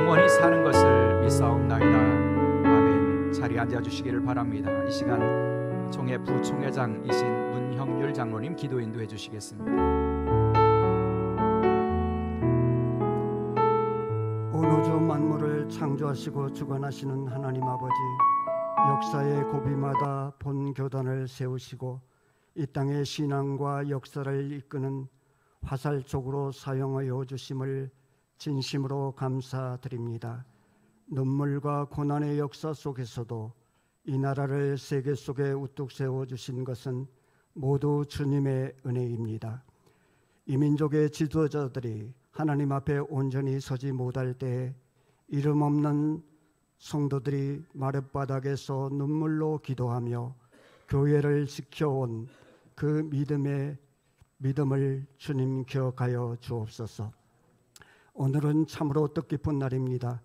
영원히 사는 것을 믿사옵나이다. 아멘. 자리에 앉아주시기를 바랍니다. 이 시간 총회 부총회장이신 문형률 장로님 기도 인도해 주시겠습니다. 온 우주 만물을 창조하시고 주관하시는 하나님 아버지, 역사의 고비마다 본 교단을 세우시고 이 땅의 신앙과 역사를 이끄는 화살촉으로 사용하여 주심을 진심으로 감사드립니다. 눈물과 고난의 역사 속에서도 이 나라를 세계 속에 우뚝 세워주신 것은 모두 주님의 은혜입니다. 이 민족의 지도자들이 하나님 앞에 온전히 서지 못할 때에 이름 없는 성도들이 마룻바닥에서 눈물로 기도하며 교회를 지켜온 그 믿음을 주님 기억하여 주옵소서. 오늘은 참으로 뜻깊은 날입니다.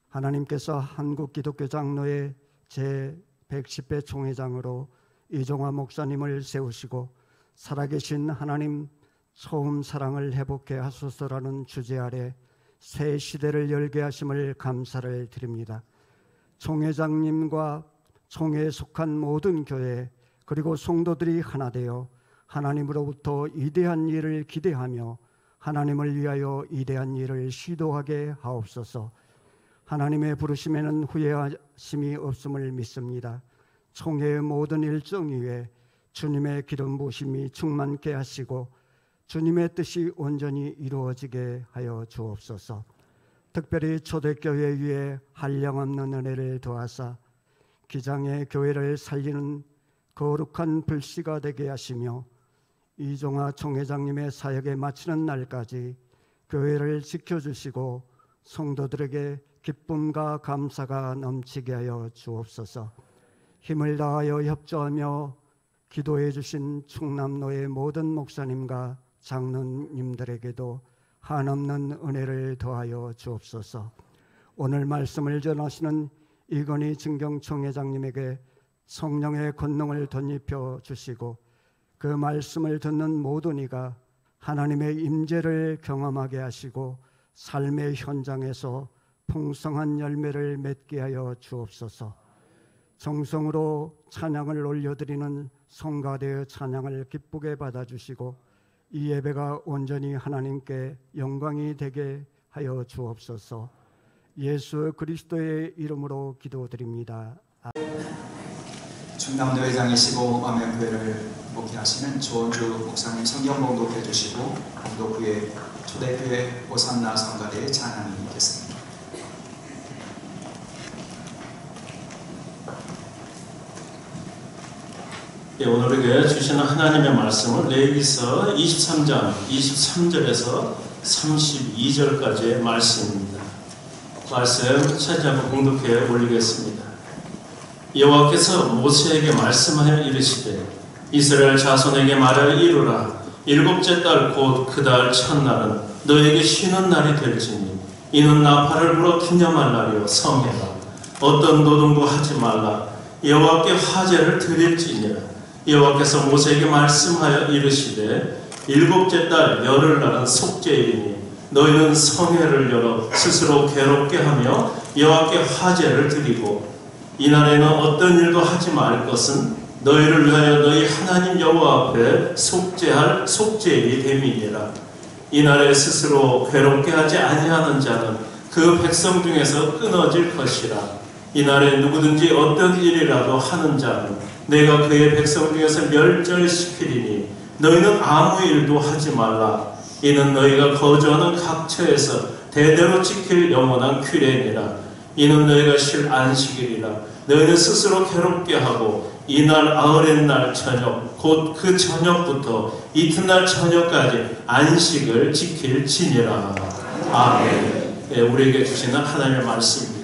하나님께서 한국기독교장로회 제110회 총회장으로 이종화 목사님을 세우시고 살아계신 하나님 처음 사랑을 회복해 하소서라는 주제 아래 새 시대를 열게 하심을 감사를 드립니다. 총회장님과 총회에 속한 모든 교회 그리고 성도들이 하나 되어 하나님으로부터 이대한 일을 기대하며 하나님을 위하여 이대한 일을 시도하게 하옵소서. 하나님의 부르심에는 후회하심이 없음을 믿습니다. 총회의 모든 일정 위에 주님의 기름 부으심이 충만케 하시고 주님의 뜻이 온전히 이루어지게 하여 주옵소서. 특별히 초대교회 위에 한량없는 은혜를 더하사 기장의 교회를 살리는 거룩한 불씨가 되게 하시며 이종화 총회장님의 사역에 마치는 날까지 교회를 지켜주시고 성도들에게 기쁨과 감사가 넘치게 하여 주옵소서. 힘을 다하여 협조하며 기도해 주신 충남로의 모든 목사님과 장로님들에게도 한없는 은혜를 더하여 주옵소서. 오늘 말씀을 전하시는 이건희 증경총회장님에게 성령의 권능을 덧입혀 주시고 그 말씀을 듣는 모든 이가 하나님의 임재를 경험하게 하시고 삶의 현장에서 풍성한 열매를 맺게 하여 주옵소서. 정성으로 찬양을 올려드리는 성가대의 찬양을 기쁘게 받아주시고 이 예배가 온전히 하나님께 영광이 되게 하여 주옵소서. 예수 그리스도의 이름으로 기도드립니다. 충남도 회장이시고 암양교회를 목회하시는 조원주 목사님 성경 봉독해 주시고 봉독 후에 초대교회 호산나 성가대의 찬양이 있겠습니다. 오늘에게 주시는 하나님의 말씀은 레위기서 23장 23절에서 32절까지의 말씀입니다. 말씀 찾아보 공독해 올리겠습니다. 여호와께서 모세에게 말씀하여 이르시되 이스라엘 자손에게 말하여 이르라. 일곱째 달 곧 그 달 첫날은 너에게 쉬는 날이 될지니 이는 나팔을 불어 기념할 날이요 성회라. 어떤 노동도 하지 말라. 여호와께 화제를 드릴지니라. 여호와께서 모세에게 말씀하여 이르시되 일곱째 달 열흘날은 속죄일이니 너희는 성회를 열어 스스로 괴롭게 하며 여호와께 화제를 드리고 이날에는 어떤 일도 하지 말 것은 너희를 위하여 너희 하나님 여호와 앞에 속죄할 속죄일이 됨이니라. 이날에 스스로 괴롭게 하지 아니하는 자는 그 백성 중에서 끊어질 것이라. 이날에 누구든지 어떤 일이라도 하는 자는 내가 그의 백성 중에서 멸절시키리니 너희는 아무 일도 하지 말라. 이는 너희가 거주하는 각처에서 대대로 지킬 영원한 규례니라. 이는 너희가 쉴 안식일이라. 너희는 스스로 괴롭게 하고 이날 아흐렛날 저녁 곧 그 저녁부터 이튿날 저녁까지 안식을 지킬지니라. 아멘. 네, 우리에게 주시는 하나님의 말씀입니다.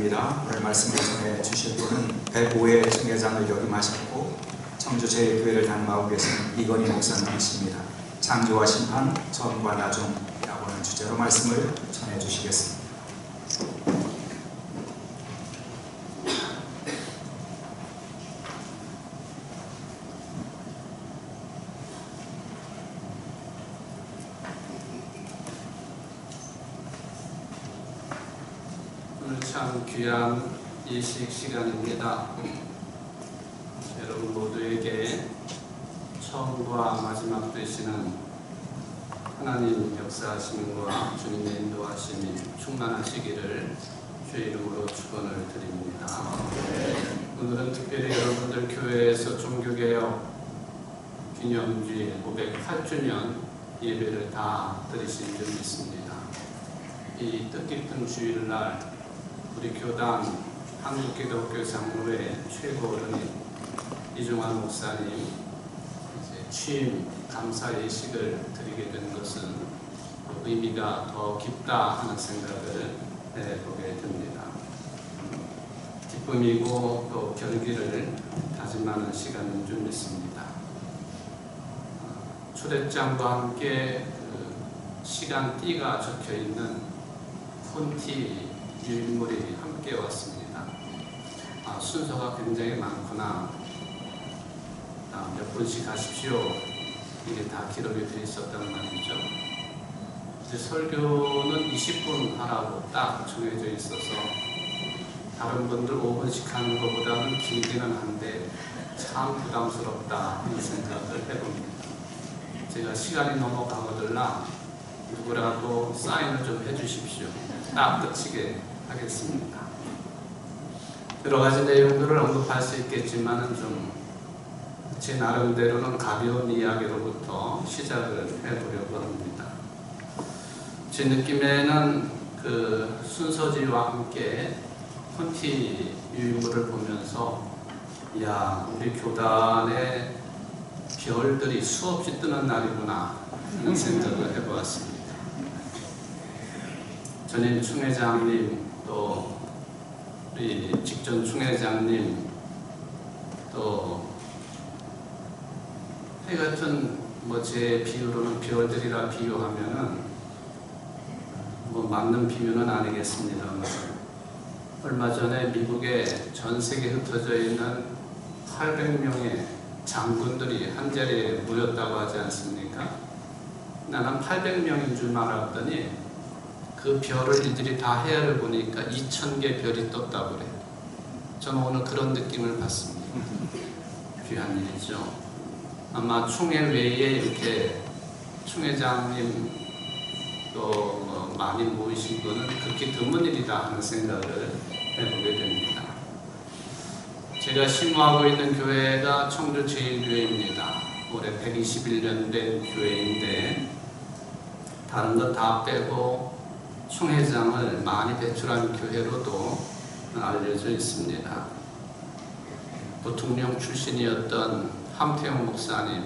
찬양입니다. 오늘 말씀을 전해 주실 분은 105회 총회장을 역임하셨고 청주 제1교회를 담임하고 계신 이건희 목사님이십니다. 창조와 심판, 전과 나중이라고 하는 주제로 말씀을 전해 주시겠습니다. 오늘 참 귀한 예식 시간입니다. 여러분 모두에게 처음과 마지막 되시는 하나님 역사하심과 주님의 인도하심이 충만하시기를 주의 이름으로 축원을 드립니다. 오늘은 특별히 여러분들 교회에서 종교개혁 기념주일 508주년 예배를 다 드리신 줄 믿습니다. 이 뜻깊은 주일날 우리 교단 한국기독교 장로회 최고 어른인 이종환 목사님 취임 감사 예식을 드리게 된 것은 의미가 더 깊다 하는 생각을 해보게 됩니다. 기쁨이고 또 결기를 다짐하는 시간인 줄 믿습니다. 초대장과 함께 시간띠가 적혀있는 폰티 유인물이 함께 왔습니다. 순서가 굉장히 많구나. 몇 분씩 하십시오. 이게 다 기록이 되어 있었단 말이죠. 이제 설교는 20분 하라고 딱 정해져 있어서 다른 분들 5분씩 하는 것보다는 길기는 한데 참 부담스럽다 하는 생각을 해봅니다. 제가 시간이 넘어가거들라 누구라도 사인을 좀 해주십시오. 딱 끝이게 하겠습니다. 여러 가지 내용들을 언급할 수 있겠지만은 좀 제 나름대로는 가벼운 이야기로부터 시작을 해보려고 합니다. 제 느낌에는 그 순서지와 함께 폰티 유인물을 보면서 야, 우리 교단의 별들이 수없이 뜨는 날이구나 하는 생각을 해보았습니다. 전임 총회장님, 또 우리 직전 총회장님, 또 하여튼 제 비유로는 별들이라 비유하면은 맞는 비유는 아니겠습니다만 얼마 전에 미국에 전 세계에 흩어져 있는 800명의 장군들이 한자리에 모였다고 하지 않습니까? 나는 800명인 줄 알았더니 그 별을 이들이 다 헤아려 보니까 2000개 별이 떴다고 그래요. 저는 오늘 그런 느낌을 받습니다. 귀한 일이죠. 아마 총회 외에 이렇게 총회장님 또 많이 모이신 거는 그렇게 드문 일이다 하는 생각을 해보게 됩니다. 제가 신무하고 있는 교회가 청주 제1교회입니다. 올해 121년 된 교회인데 다른 것 다 빼고 총회장을 많이 배출한 교회로도 알려져 있습니다. 부통령 출신이었던 함태영 목사님,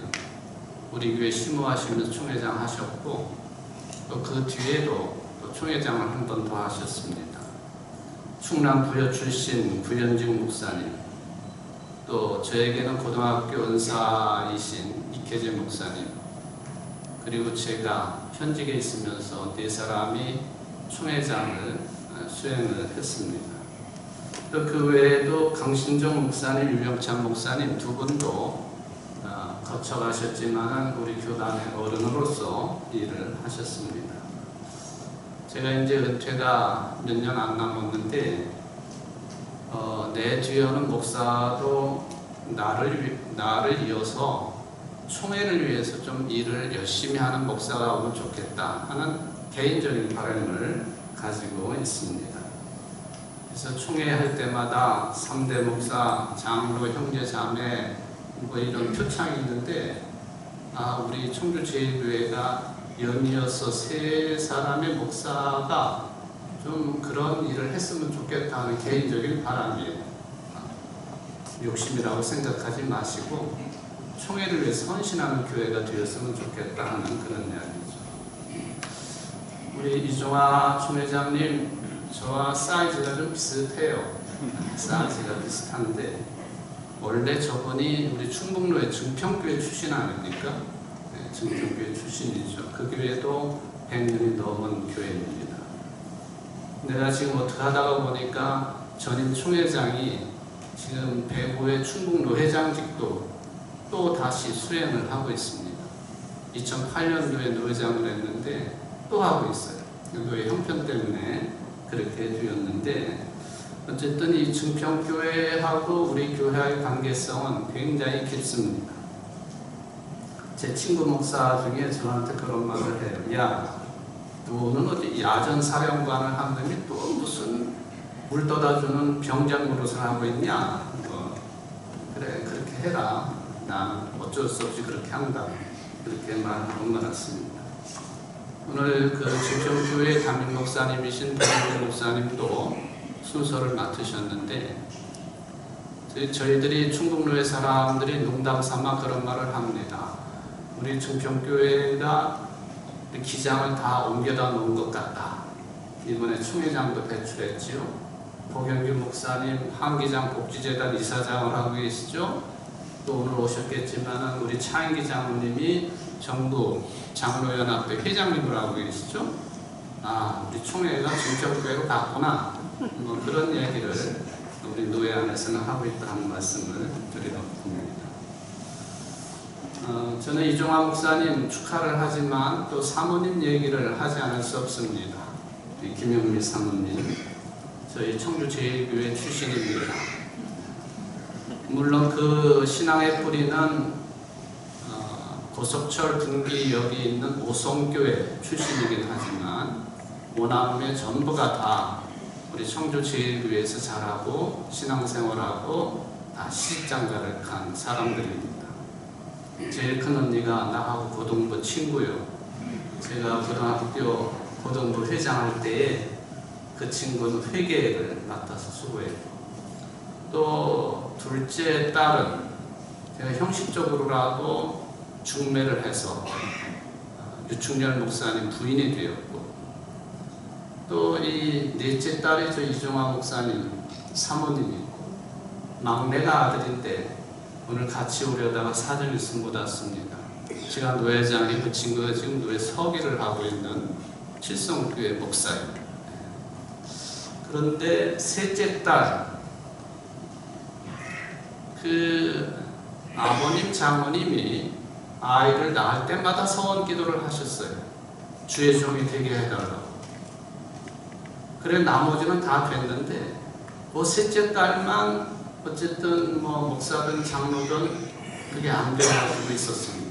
우리 교회 심우하시면서 총회장 하셨고 또 그 뒤에도 또 총회장을 한 번 더 하셨습니다. 충남 부여 출신 구현직 목사님, 또 저에게는 고등학교 은사이신 이케재 목사님, 그리고 제가 현직에 있으면서 네 사람이 총회장을 수행을 했습니다. 또 그 외에도 강신정 목사님, 유병찬 목사님 두 분도 거쳐가셨지만 우리 교단의 어른으로서 일을 하셨습니다. 제가 이제 은퇴가 몇 년 안 남았는데 내 뒤에는 목사도 나를 이어서 총회를 위해서 좀 일을 열심히 하는 목사가 오면 좋겠다 하는 개인적인 바람을 가지고 있습니다. 그래서 총회할 때마다 3대 목사, 장로, 형제, 자매 이런 표창이 있는데 우리 청주 제1교회가 연이어서 3사람의 목사가 좀 그런 일을 했으면 좋겠다 하는 개인적인 바람이에요. 욕심이라고 생각하지 마시고 총회를 위해서 헌신하는 교회가 되었으면 좋겠다 하는 그런 이야기죠. 우리 이종화 총회장님 저와 사이즈가 좀 비슷해요. 사이즈가 비슷한데 원래 저분이 우리 충북로의 증평교회 출신 아닙니까? 네, 증평교회 출신이죠. 그 교회도 100년이 넘은 교회입니다. 내가 지금 어떻게 하다가 보니까 전임 총회장이 지금 배구의 충북로 회장직도 또 다시 수행을 하고 있습니다. 2008년도에 노회장을 했는데 또 하고 있어요. 노회 형편 때문에 그렇게 되었는데 어쨌든 이 증평교회하고 우리 교회의 관계성은 굉장히 깊습니다. 제 친구 목사 중에 저한테 그런 말을 해요. 야, 너는 어디 야전 사령관을 한 놈이 또 무슨 물 떠다주는 병장 노릇을 하고 있냐? 그래, 그렇게 해라. 나는 어쩔 수 없이 그렇게 한다. 그렇게 말하고 말았습니다. 오늘 그 증평교회 담임 목사님이신 박영준 목사님도 순서를 맡으셨는데 저희들이 충북로의 사람들이 농담 삼아 그런 말을 합니다. 우리 증평교회가 기장을 다 옮겨다 놓은 것 같다. 이번에 총회장도 배출했지요. 박영규 목사님 한기장 복지재단 이사장을 하고 계시죠. 또 오늘 오셨겠지만 우리 차인기 장로님이 정부 장로연합회 회장님을 하고 계시죠. 아, 우리 총회가 증평교회로 갔구나. 뭐 그런 얘기를 우리 노회 안에서는 하고 있다는 말씀을 드리러 봅니다. 저는 이종화 목사님 축하를 하지만 또 사모님 얘기를 하지 않을 수 없습니다. 김영미 사모님, 저희 청주제일교회 출신입니다. 물론 그 신앙의 뿌리는 고석철 분기역에 있는 오송교회 출신이긴 하지만 오남매 전부가 다 우리 청주제일교회에서 자라고 신앙생활하고 다 시집장가를 간 사람들입니다. 제일 큰 언니가 나하고 고등부 친구요. 제가 고등학교 고등부 회장할 때에 그 친구는 회계를 맡아서 수고했고 또 둘째 딸은 제가 형식적으로라도 중매를 해서 유충렬 목사님 부인이 되었고 또 이 넷째 딸이 저 이종화 목사님 사모님이고 막내가 아들인데 오늘 같이 오려다가 사정이 승부났습니다. 제가 노회장이 그 친구가 지금 노회 서기를 하고 있는 칠성교회 목사예요. 그런데 셋째 딸, 그 아버님 장모님이 아이를 낳을 때마다 서원 기도를 하셨어요. 주의 종이 되게 해달라고. 그래 나머지는 다 됐는데 그 셋째 딸만 어쨌든 뭐 목사든 장로든 그게 안 돼가지고 있었습니다.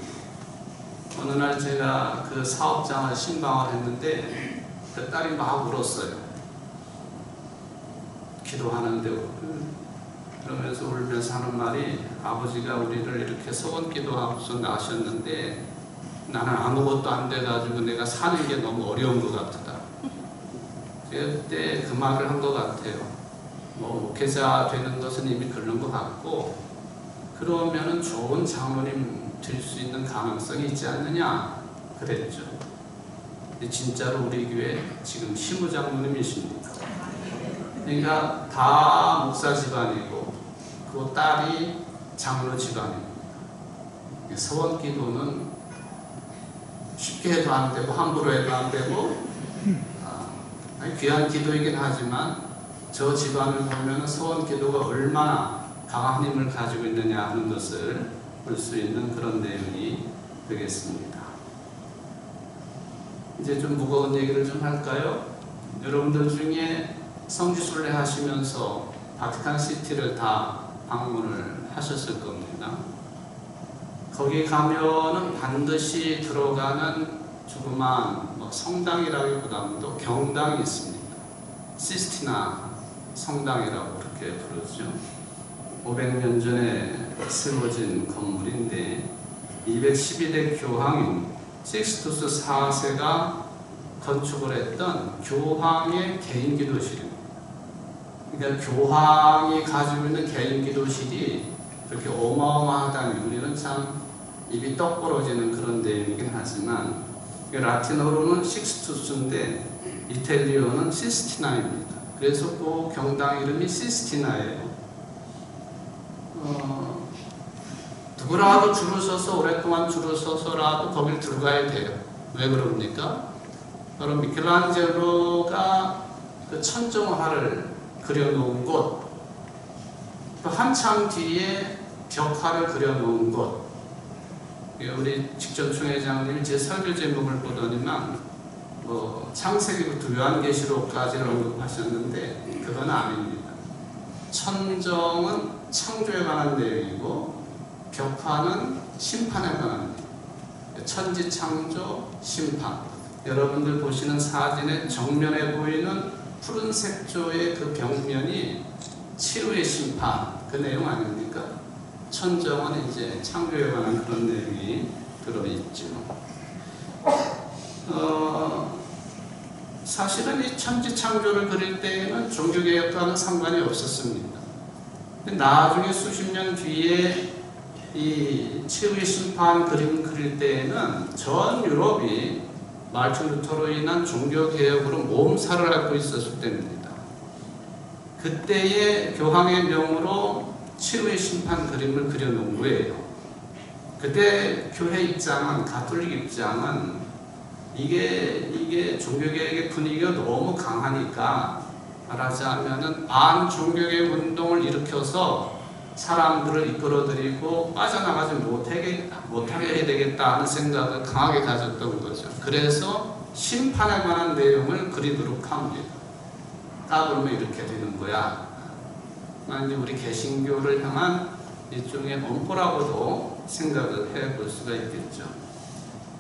어느 날 제가 그 사업장을 신방을 했는데 그 딸이 막 울었어요. 기도하는데 그러면서 울면서 하는 말이 아버지가 우리를 이렇게 소원 기도하고서 낳으셨는데 나는 아무것도 안 돼가지고 내가 사는 게 너무 어려운 것 같다. 그때 그 말을 한 것 같아요. 뭐 목회자 되는 것은 이미 그런 것 같고 그러면은 좋은 장로님 될 수 있는 가능성이 있지 않느냐 그랬죠. 근데 진짜로 우리 교회 지금 시무장로님이십니다. 그러니까 다 목사 집안이고 그 딸이 장로 집안입니다. 서원 기도는 쉽게 해도 안 되고 함부로 해도 안 되고 귀한 기도이긴 하지만 저 집안을 보면 서원 기도가 얼마나 강한 힘을 가지고 있느냐 하는 것을 볼 수 있는 그런 내용이 되겠습니다. 이제 좀 무거운 얘기를 좀 할까요? 여러분들 중에 성지순례 하시면서 바티칸시티를 다 방문을 하셨을 겁니다. 거기 가면은 반드시 들어가는 조그만 성당이라기보다도 경당이 있습니다. 시스티나 성당이라고 그렇게 부르죠. 500년 전에 세워진 건물인데 212대 교황인 식스투스 4세가 건축을 했던 교황의 개인 기도실입니다. 그러니까 교황이 가지고 있는 개인 기도실이 그렇게 어마어마하다니 우리는 참 입이 떡 벌어지는 그런 내용이긴 하지만 라틴어로는 식스투스인데 이탈리아어는 시스티나입니다. 그래서 그 경당 이름이 시스티나예요. 누구라도 줄을 서서 오랫동안 줄을 서서라도 거길 들어가야 돼요. 왜 그럽니까? 바로 미켈란젤로가 그 천정화를 그려놓은 곳, 또 한참 뒤에 벽화를 그려놓은 곳. 우리 직전 총회장님이 제 설교 제목을 보더니만 창세기부터 요한계시록까지를 언급하셨는데 그건 아닙니다. 천정은 창조에 관한 내용이고 벽화는 심판에 관한 내용. 천지창조, 심판. 여러분들 보시는 사진의 정면에 보이는 푸른색 조의 그 벽면이 치유의 심판, 그 내용 아닙니까? 천정은 이제 창조에 관한 그런 내용이 들어있죠. 사실은 이 천지창조를 그릴 때에는 종교개혁과는 상관이 없었습니다. 나중에 수십 년 뒤에 이 치유의 심판 그림 그릴 때에는 전 유럽이 말틴 루터로 인한 종교개혁으로 몸살을 앓고 있었을 때입니다. 그때의 교황의 명으로 치유의 심판 그림을 그려놓은 거예요. 그때 교회 입장은, 가톨릭 입장은 이게 종교개혁의 분위기가 너무 강하니까 말하자면은 반종교개혁 운동을 일으켜서 사람들을 이끌어들이고 빠져나가지 못하게 해야 되겠다 하는 생각을 강하게 가졌던 거죠. 그래서 심판에 관한 내용을 그리도록 합니다. 따보면 이렇게 되는 거야. 이제 우리 개신교를 향한 일종의 엄포라고도 생각을 해볼 수가 있겠죠.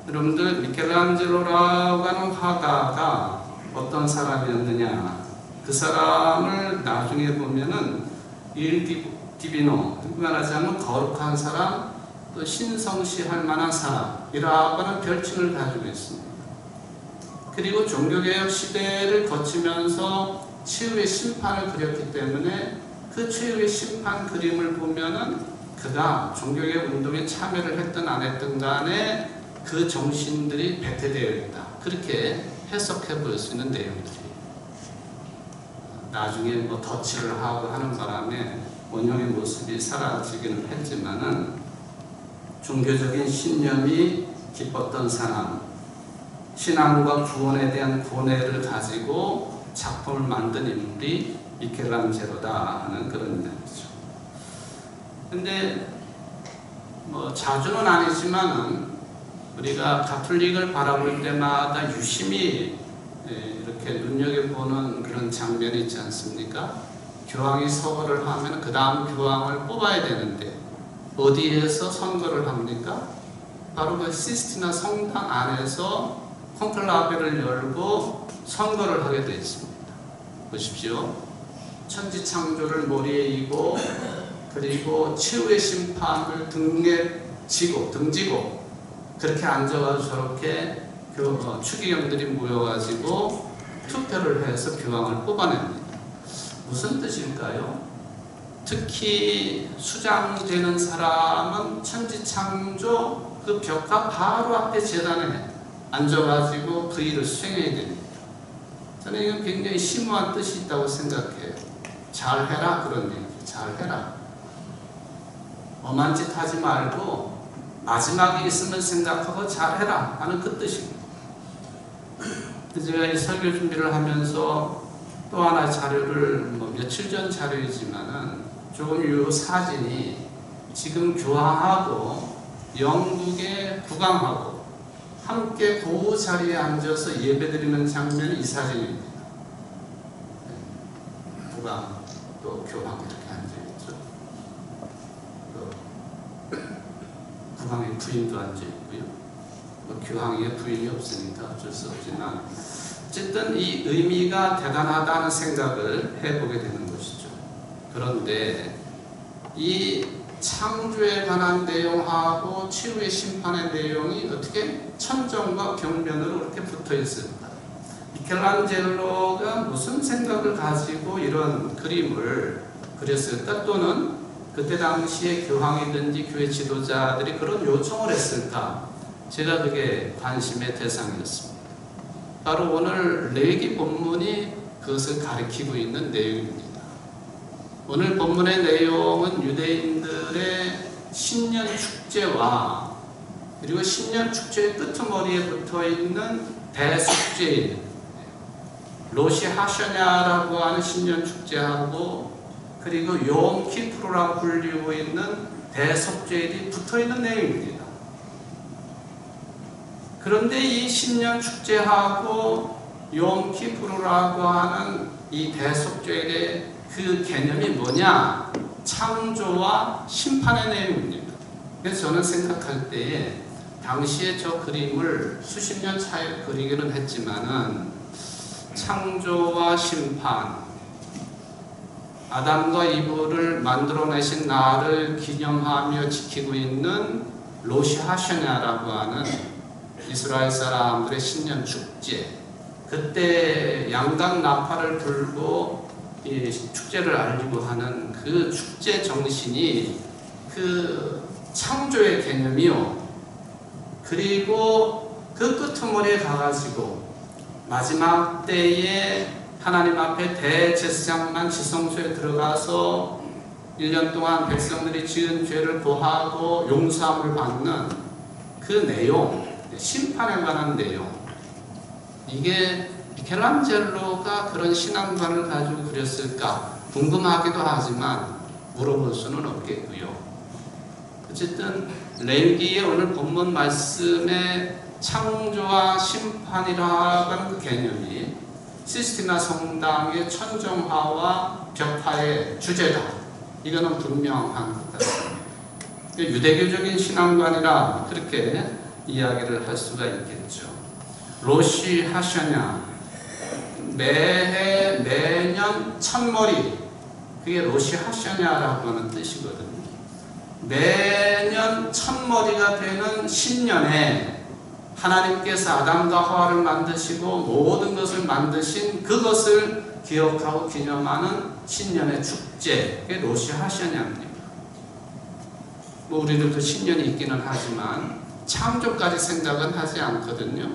여러분들 미켈란젤로라고 하는 화가가 어떤 사람이었느냐, 그 사람을 나중에 보면은 일 디비노, 말하자면 거룩한 사람, 또 신성시할 만한 사람이라고 하는 별칭을 가지고 있습니다. 그리고 종교개혁 시대를 거치면서 치유의 심판을 그렸기 때문에 그 치유의 심판 그림을 보면은 그가 종교개혁 운동에 참여를 했든 안 했든 간에 그 정신들이 배태되어 있다. 그렇게 해석해 볼 수 있는 내용들이 나중에 덧칠을 하고 하는 바람에 원형의 모습이 사라지기는 했지만은 종교적인 신념이 깊었던 사람, 신앙과 구원에 대한 고뇌를 가지고 작품을 만든 인물이 미켈란젤로다 하는 그런 내용이죠. 근데 자주는 아니지만은 우리가 가톨릭을 바라볼 때마다 유심히 이렇게 눈여겨보는 그런 장면이 있지 않습니까? 교황이 서거를 하면 그 다음 교황을 뽑아야 되는데 어디에서 선거를 합니까? 바로 그 시스티나 성당 안에서 콘클라베를 열고 선거를 하게 되어 있습니다. 보십시오. 천지창조를 머리에 이고 그리고 치유의 심판을 등지고 그렇게 앉아가지고 저렇게 추기경들이 모여가지고 투표를 해서 교황을 뽑아냅니다. 무슨 뜻일까요? 특히 수장되는 사람은 천지창조 그 벽화 바로 앞에 제단에 앉아가지고 그 일을 수행해야 됩니다. 저는 이건 굉장히 심오한 뜻이 있다고 생각해요. 잘해라 그런 얘기죠. 잘해라. 엄한 짓 하지 말고 마지막에 있으면 생각하고 잘해라 하는 그 뜻입니다. 제가 이 설교 준비를 하면서 또 하나 자료를 며칠 전 자료이지만은 조금 이 사진이 지금 교황하고 영국의 국왕하고 함께 그 자리에 앉아서 예배드리는 장면이 이 사진입니다. 국왕 또 교황 이렇게 앉아있죠. 또 국왕의 부인도 앉아있고요. 교황의 부인이 없으니까 어쩔 수 없지만 어쨌든 이 의미가 대단하다는 생각을 해보게 되는 것이죠. 그런데 이 창조에 관한 내용하고 치유의 심판의 내용이 어떻게 천정과 벽면으로 이렇게 붙어 있을까? 미켈란젤로가 무슨 생각을 가지고 이런 그림을 그렸을까? 또는 그때 당시에 교황이든지 교회 지도자들이 그런 요청을 했을까? 제가 그게 관심의 대상이었습니다. 바로 오늘 레위기 본문이 그것을 가리키고 있는 내용입니다. 오늘 본문의 내용은 유대인들의 신년 축제와 그리고 신년 축제의 끄트머리에 붙어있는 대속죄일 로시 하샤냐라고 하는 신년 축제하고 그리고 욤 키프루라고 불리고 있는 대속죄일이 붙어있는 내용입니다. 그런데 이 신년 축제하고 욤 키프루라고 하는 이 대속죄일의 그 개념이 뭐냐? 창조와 심판의 내용입니다. 그래서 저는 생각할 때에 당시에 저 그림을 수십 년 차에 그리기는 했지만은 창조와 심판, 아담과 이브를 만들어내신 나를 기념하며 지키고 있는 로시 하샤냐라고 하는 이스라엘 사람들의 신년 축제, 그때 양각 나팔을 불고 이 축제를 알리고 하는 그 축제 정신이 그 창조의 개념이요. 그리고 그 끄트머리에 가가지고 마지막 때에 하나님 앞에 대제사장만 지성소에 들어가서 1년 동안 백성들이 지은 죄를 고하고 용서함을 받는 그 내용, 심판에 관한 내용, 이게 미켈란젤로가 그런 신앙관을 가지고 그렸을까 궁금하기도 하지만 물어볼 수는 없겠고요. 어쨌든 레위기의 오늘 본문 말씀의 창조와 심판이라고 하는 그 개념이 시스티나 성당의 천정화와 벽화의 주제다. 이거는 분명한 것 같습니다. 유대교적인 신앙관이라 그렇게 이야기를 할 수가 있겠죠. 로시 하샤냐, 매해 매년 첫머리, 그게 로시 하샤냐라고 하는 뜻이거든요. 매년 첫머리가 되는 신년에 하나님께서 아담과 하와를 만드시고 모든 것을 만드신 그것을 기억하고 기념하는 신년의 축제, 그게 로시 하샤냐입니다. 뭐 우리들도 신년이 있기는 하지만 창조까지 생각은 하지 않거든요.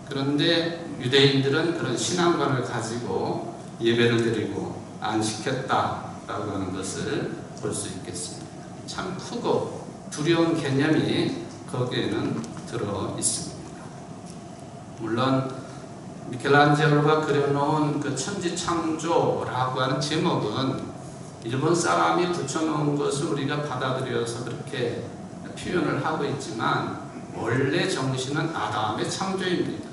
그런데 유대인들은 그런 신앙관을 가지고 예배를 드리고 안식했다라고 하는 것을 볼 수 있겠습니다. 참 크고 두려운 개념이 거기에는 들어 있습니다. 물론 미켈란젤로가 그려놓은 그 천지창조라고 하는 제목은 일본 사람이 붙여놓은 것을 우리가 받아들여서 그렇게 표현을 하고 있지만 원래 정신은 아담의 창조입니다.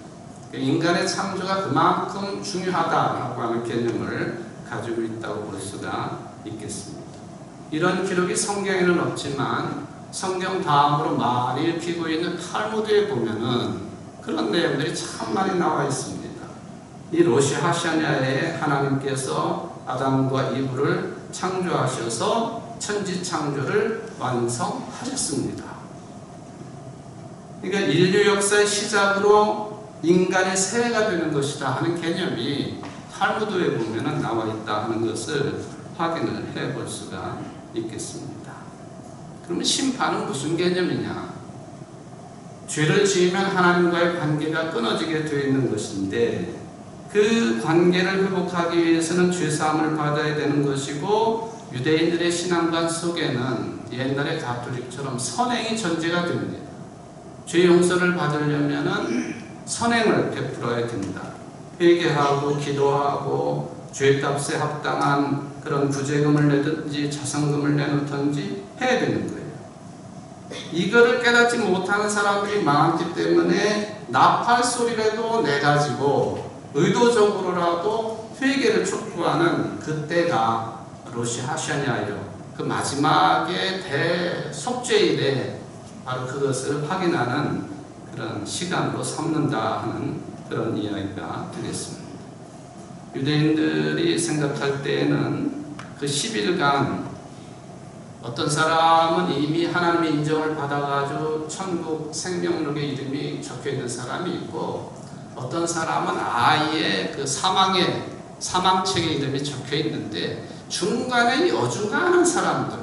인간의 창조가 그만큼 중요하다라고 하는 개념을 가지고 있다고 볼 수가 있겠습니다. 이런 기록이 성경에는 없지만 성경 다음으로 많이 읽히고 있는 탈무드에 보면은 그런 내용들이 참 많이 나와 있습니다. 이 로시 하샤냐에 하나님께서 아담과 이브를 창조하셔서 천지 창조를 완성하셨습니다. 그러니까 인류 역사의 시작으로 인간의 새해가 되는 것이다 하는 개념이 탈무드에 보면은 나와 있다 하는 것을 확인을 해볼 수가 있겠습니다. 그러면 심판은 무슨 개념이냐? 죄를 지으면 하나님과의 관계가 끊어지게 되어 있는 것인데 그 관계를 회복하기 위해서는 죄사함을 받아야 되는 것이고 유대인들의 신앙관 속에는 옛날의 가톨릭처럼 선행이 전제가 됩니다. 죄 용서를 받으려면 선행을 베풀어야 된다. 회개하고 기도하고 죄값에 합당한 그런 부재금을 내든지 자선금을 내놓든지 해야 되는 거예요. 이거를 깨닫지 못하는 사람들이 많기 때문에 나팔 소리라도 내가지고 의도적으로라도 회개를 촉구하는 그때가 로시 하샤냐예요. 그 마지막에 대속죄일에 바로 그것을 확인하는 그런 시간으로 삼는다 하는 그런 이야기가 되겠습니다. 유대인들이 생각할 때에는 그 10일간 어떤 사람은 이미 하나님의 인정을 받아가지고 천국 생명록에 이름이 적혀있는 사람이 있고 어떤 사람은 아예 그 사망책에 이름이 적혀있는데 중간에 어중간한 사람들,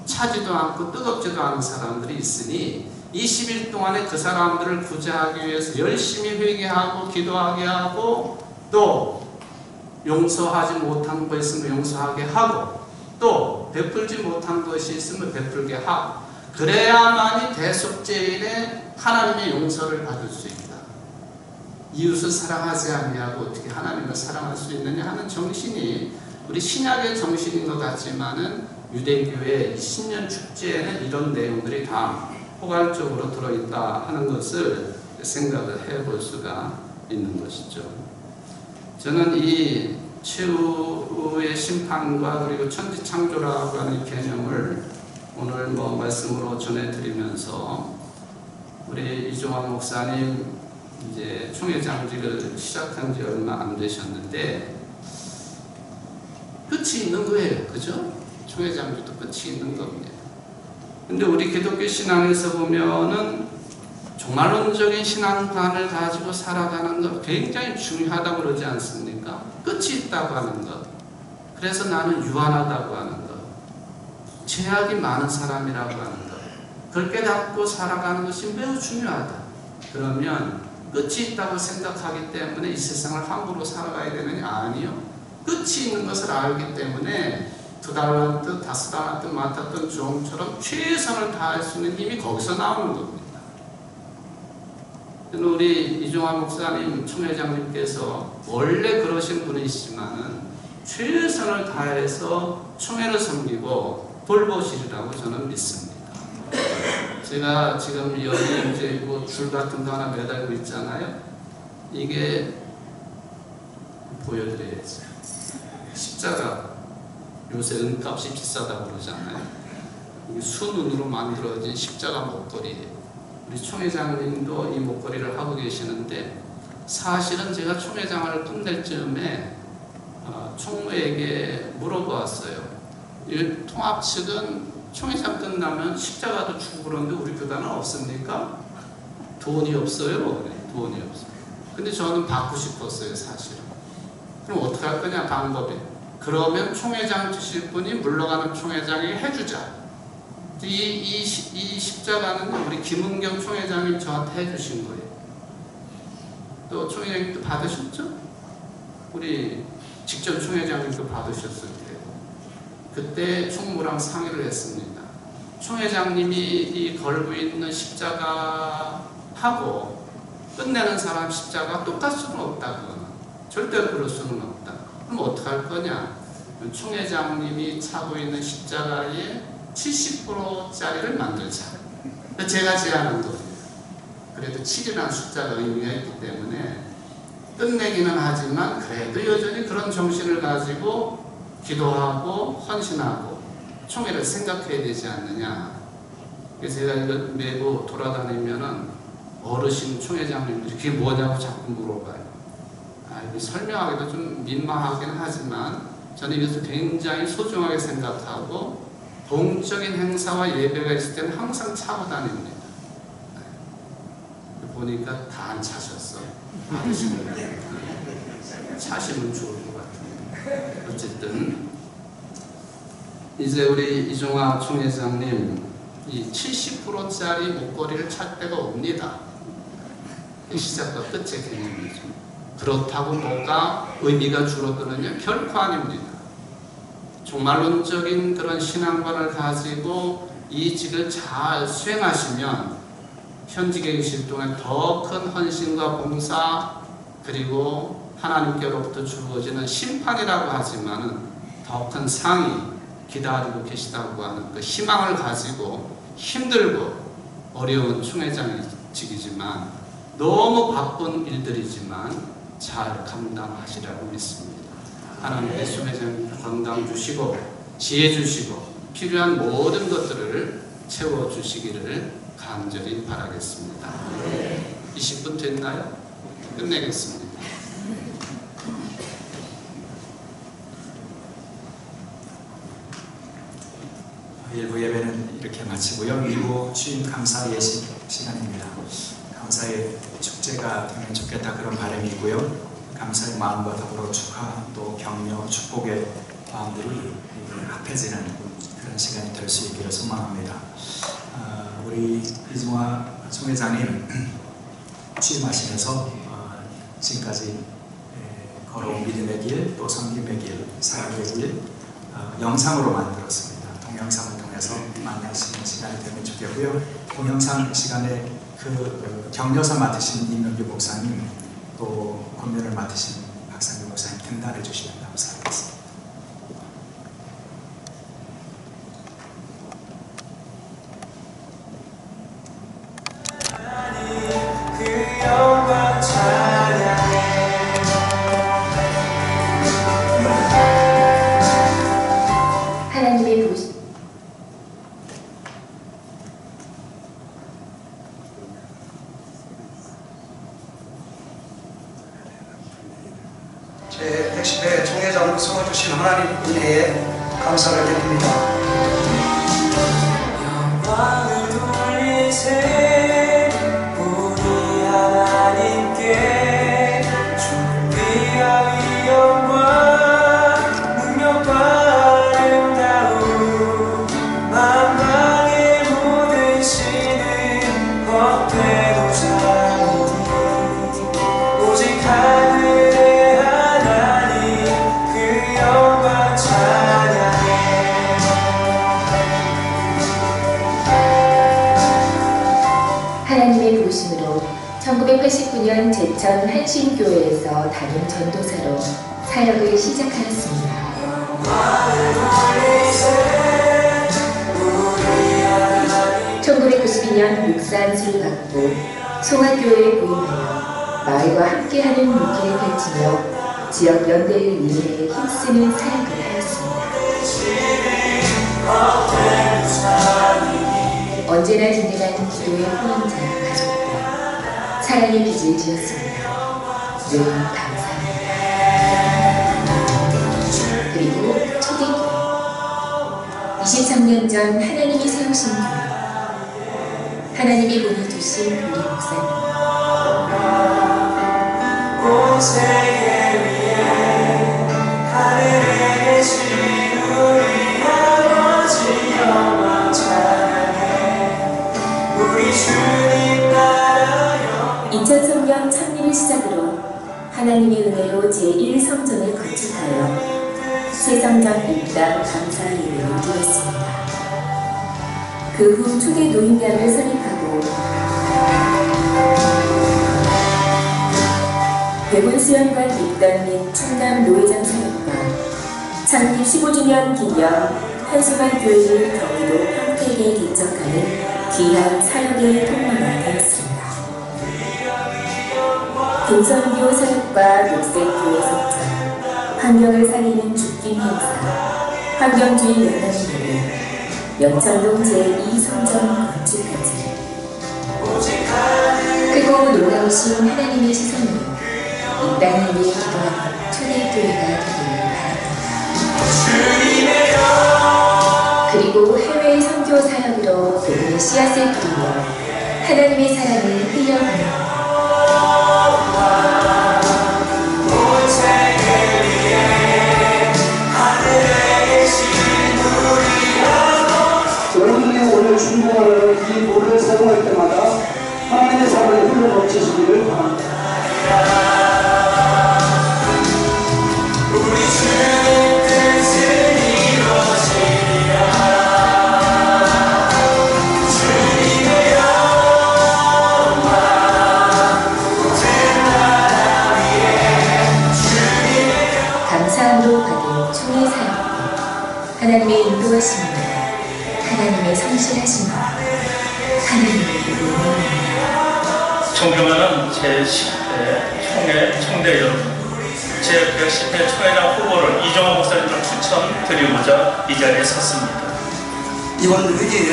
차지도 않고 뜨겁지도 않은 사람들이 있으니 20일 동안에 그 사람들을 구제하기 위해서 열심히 회개하고 기도하게 하고, 또 용서하지 못한 거 있으면 용서하게 하고, 또 베풀지 못한 것이 있으면 베풀게 하고, 그래야만이 대속죄인의 하나님의 용서를 받을 수 있다. 이웃을 사랑하지 아니하고 어떻게 하나님을 사랑할 수 있느냐 하는 정신이 우리 신약의 정신인 것 같지만은 유대교의 신년 축제에는 이런 내용들이 다 포괄적으로 들어있다 하는 것을 생각을 해볼 수가 있는 것이죠. 저는 이 최후의 심판과 그리고 천지창조라고 하는 개념을 오늘 말씀으로 전해드리면서, 우리 이종환 목사님 이제 총회장직을 시작한 지 얼마 안 되셨는데 끝이 있는 거예요. 그죠? 총회장직도 끝이 있는 겁니다. 근데 우리 기독교 신앙에서 보면은 종말론적인 신앙관을 가지고 살아가는 것 굉장히 중요하다고 그러지 않습니까? 끝이 있다고 하는 것. 그래서 나는 유한하다고 하는 것. 죄악이 많은 사람이라고 하는 것. 그걸 깨닫고 살아가는 것이 매우 중요하다. 그러면 끝이 있다고 생각하기 때문에 이 세상을 함부로 살아가야 되느냐? 아니요. 끝이 있는 것을 알기 때문에 2달란트, 5달란트 맡았던 종처럼 최선을 다할 수 있는 힘이 거기서 나오는 겁니다. 우리 이종환 목사님 총회장님께서 원래 그러신 분이시지만은 최선을 다해서 총회를 섬기고 돌보시리라고 저는 믿습니다. 제가 지금 여기 이제 줄 같은 거 하나 매달고 있잖아요. 이게 보여드려야지. 십자가. 요새 은값이 비싸다고 그러잖아요. 이게 순은으로 만들어진 십자가 목걸이에요. 우리 총회장님도 이 목걸이를 하고 계시는데, 사실은 제가 총회장을 끝낼 즈음에 총무에게 물어보았어요. 이 통합 측은 총회장 끝나면 십자가도 주고 그러는데 우리 교단은 없습니까? 돈이 없어요. 돈이 없어요. 근데 저는 받고 싶었어요, 사실은. 그럼 어떻게 할 거냐, 방법이. 그러면 총회장 주실 분이 물러가는 총회장이 해주자. 이 십자가는 우리 김은경 총회장이 저한테 해주신 거예요. 또 총회장님도 받으셨죠? 우리 직전 총회장님도 받으셨을 때. 그때 총무랑 상의를 했습니다. 총회장님이 이 걸고 있는 십자가하고 끝내는 사람 십자가 똑같을 수는 없다고. 절대로 그럴 수는 없다. 그럼 어떻게 할 거냐? 총회장님이 차고 있는 십자가에 70%짜리를 만들자. 제가 제안한 겁니다. 그래도 7이라는 숫자가 의미가 있기 때문에 끝내기는 하지만 그래도 여전히 그런 정신을 가지고 기도하고 헌신하고 총회를 생각해야 되지 않느냐. 그래서 제가 이거 매부 돌아다니면은 어르신 총회장님들이 그게 뭐냐고 자꾸 물어봐요. 설명하기도 좀 민망하긴 하지만 저는 이것을 굉장히 소중하게 생각하고 공적인 행사와 예배가 있을 때는 항상 차고 다닙니다. 보니까 다 안 차셨어. 차시면 좋을 것 같아요. 어쨌든 이제 우리 이종화 총회장님 이 70%짜리 목걸이를 찰 때가 옵니다. 시작과 끝의 개념이죠. 그렇다고 뭐가 의미가 줄어드느냐? 결코 아닙니다. 종말론적인 그런 신앙관을 가지고 이 직을 잘 수행하시면 현직에 계실 동안 더 큰 헌신과 봉사, 그리고 하나님께로부터 주어지는 심판이라고 하지만은 더 큰 상이 기다리고 계시다고 하는 그 희망을 가지고 힘들고 어려운 총회장직이지만 너무 바쁜 일들이지만 잘 감당하시라고 믿습니다. 하나님의 총회장 건강 주시고 지혜 주시고 필요한 모든 것들을 채워주시기를 간절히 바라겠습니다. 20분 됐나요? 끝내겠습니다. 일부 예배는 이렇게 마치고요. 2부 주임 감사 예식 시간입니다. 감사의 축제가 되면 좋겠다 그런 바람이 있고요. 감사의 마음과 더불어 축하 또 격려 축복의 마음들이 합해지는 그런 시간이 될 수 있기를 소망합니다. 우리 이중화 총회장님 취임하시면서 지금까지 걸어온 믿음의 길, 또 섬김의 길, 사랑의 길 영상으로 만들었습니다. 동영상을 통해서 만나시는 시간이 되면 좋겠고요. 동영상 시간에 그 격려사 맡으신 임명규 목사님 또 권면을 맡으신 박상규 목사님 등단해 주시면 감사하겠습니다. 하나님의 도시 제110회 총회장으로 세워주신 하나님 은혜에 감사를 드립니다. 영광을 돌리세 우리 하나님께 존귀와 위엄과 능력과 아름다움 만방의 모든 신은 헛되도 자리니 오직 하늘의 하나님 그 영광 찬양해. 하나님의 도심으로 1989년 제천 한신교회에서 담임 전도사로 사역을 시작하였습니다. 1992년 목사 안수를 받고 송악교회에 부임하여 마을과 함께하는 목회를 펼치며 지역 연대를 위해 힘쓰는 사역을 하였습니다. 언제나 든든한 기도의 후원자 가족과 사랑의 빚을 지었습니다. 늘 감사합니다. 그리고 초대교회 23년 전 하나님이 세우신 교회 하나님이 보내주신 우리 목사님 온 세계 위에 하늘에 계신 우리 아버지 영광 찬양해. 우리 주님 나라 2003년 창립을 시작으로 하나님의 은혜로 제1성전을 건축하여 새성전 입당 감사 예배를 드렸습니다. 그 후 초대 노인단을 설립하고 대군 수련관 입단 및 충남 노회장 사역과 창립 15주년 기념 한수관 교회를 경기도 평택에 개척하는 귀한 사역의 통로가 되었습니다. 김선교 사역과 녹색교회 석전, 환경을 살리는 죽김 행사, 환경주의 연합회를 영천동 제2성전 건축까지 크고 놀라우신 하나님의 시선으로 이 땅을 위해 기도하는 초대교회가 되기를 바랍니다. 그리고 해외 선교 사역으로 복음의 씨앗을 뿌리며 하나님의 사랑을 흘려보냅니다. 여러분이 오늘 중보하는 이 물을 사용할 때마다 하나님의 사랑을 흘러 넘치시기를 바랍니다. 우리 주님 뜻은 이루어지리라. 주님의 영광 모든 나라 위에 주님의 감사함으로 받은 총회 사역과 하나님의 인도하심과 하나님의 성실하심과 하나님의 은혜입니다. 존경하는 제10회 총회 총대 여러분, 제110회 총회장 후보를 이종화 목사님을 추천드리고자 이 자리에 섰습니다. 이번 회기에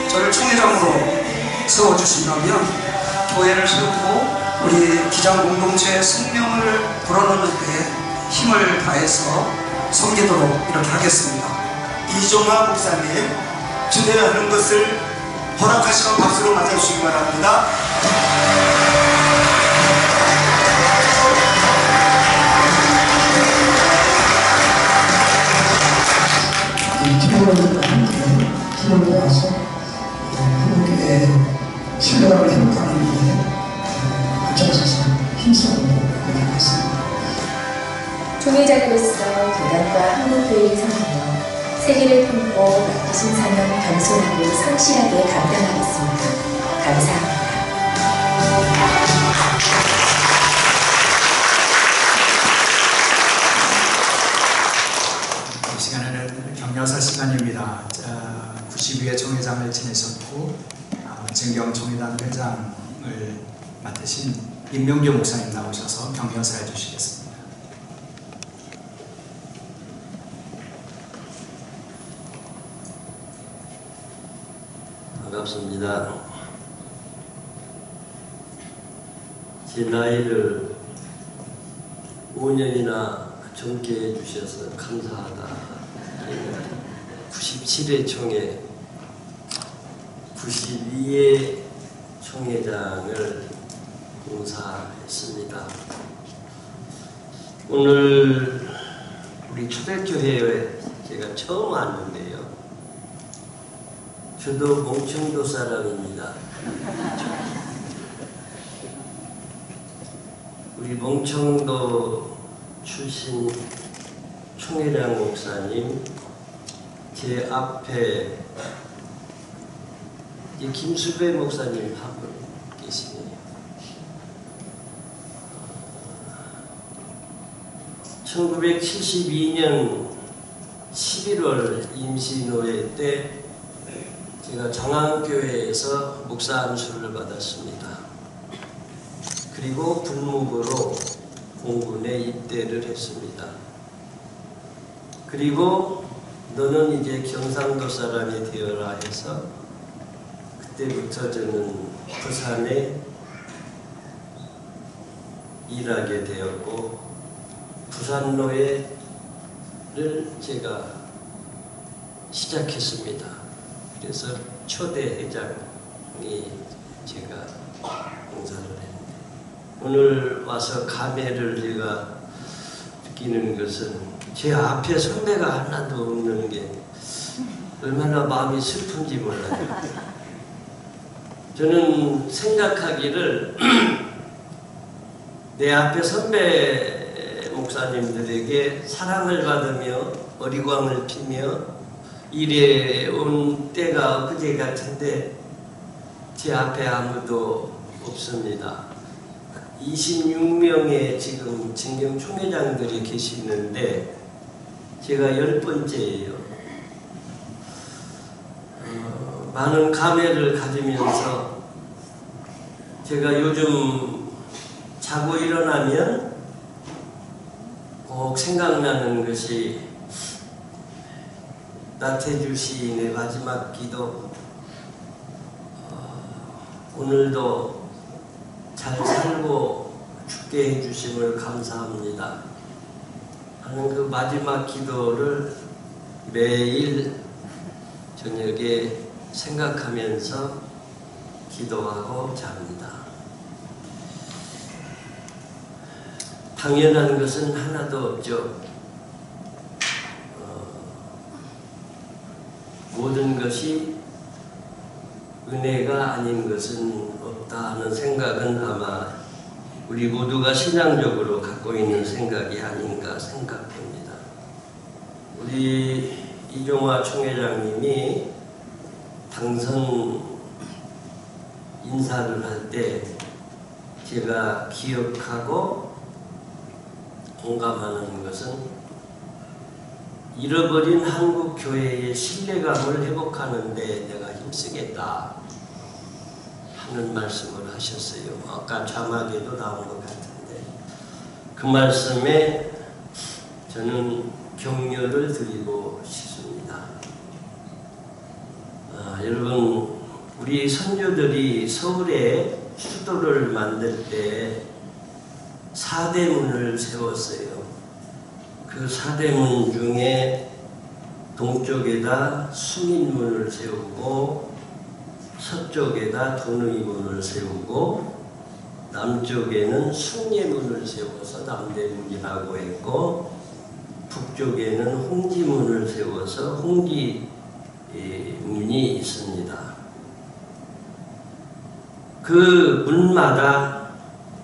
저를 총회장으로 세워주신다면 교회를 세우고 우리 기장 공동체의 생명을 불어넣는 데 힘을 다해서 섬기도록 이렇게 하겠습니다. 이종화 목사님 주대하는 것을 허락하시고 박수로 맞아주시기 바랍니다. 세월이니까 기록에 와서 한국교회에 신뢰감을 회복하는 일에 앞장서서 힘쓰고 있습니다. 총회장으로서 교단과 한국교회를 섬기며 세계를 품고 맡기신 사명 겸손하고 성실하게 감당하겠습니다. 감사합니다. 이 시간에는 격려사 시간입니다. 92회 총회장을 지내셨고 진경 총회단 회장을 맡으신 임명규 목사님 나오셔서 격려사 해주시겠습니다. 반갑습니다. 제 나이를 5년이나 젊게 해주셔서 감사하다. 97회 총회, 92회 총회장을 봉사했습니다. 오늘 우리 초대교회에 제가 처음 왔는데요. 저도 몽청도 사람입니다. 우리 몽청도 출신 총회장 목사님, 제 앞에 김수배 목사님 한 분 계시네요. 1972년 11월 임시노회 때 제가 장안교회에서 목사 안수를 받았습니다. 그리고 군목으로 공군에 입대를 했습니다. 그리고 너는 이제 경상도 사람이 되어라 해서 그때부터 저는 부산에 일하게 되었고 부산노회를 제가 시작했습니다. 그래서 초대회장이 제가 봉사를 했는데 오늘 와서 감회를 제가 느끼는 것은 제 앞에 선배가 하나도 없는 게 얼마나 마음이 슬픈지 몰라요. 저는 생각하기를 내 앞에 선배 목사님들에게 사랑을 받으며 어리광을 피며 일해온 때가 엊그제 같은데 제 앞에 아무도 없습니다. 26명의 지금 진경 총회장들이 계시는데 제가 10번째예요. 많은 감회를 가지면서 제가 요즘 자고 일어나면 꼭 생각나는 것이 나태주 시인의 마지막 기도, 오늘도 잘 살고 죽게 해주심을 감사합니다 하는 그 마지막 기도를 매일 저녁에 생각하면서 기도하고 잡니다. 당연한 것은 하나도 없죠. 모든 것이 은혜가 아닌 것은 없다 하는 생각은 아마 우리 모두가 신앙적으로 갖고 있는 생각이 아닌가 생각됩니다. 우리 이종화 총회장님이 당선 인사를 할 때 제가 기억하고 공감하는 것은 잃어버린 한국 교회의 신뢰감을 회복하는 데 내가 힘쓰겠다 하는 말씀을 하셨어요. 아까 자막에도 나온 것 같은데 그 말씀에 저는 격려를 드리고 싶습니다. 여러분, 우리 선조들이 서울에 수도를 만들 때 4대문을 세웠어요. 그 4대문 중에 동쪽에다 수민문을 세우고 서쪽에다 돈의문을 세우고 남쪽에는 숭례문을 세워서 남대문이라고 했고 북쪽에는 홍지문을 세워서 홍지문이 있습니다. 그 문마다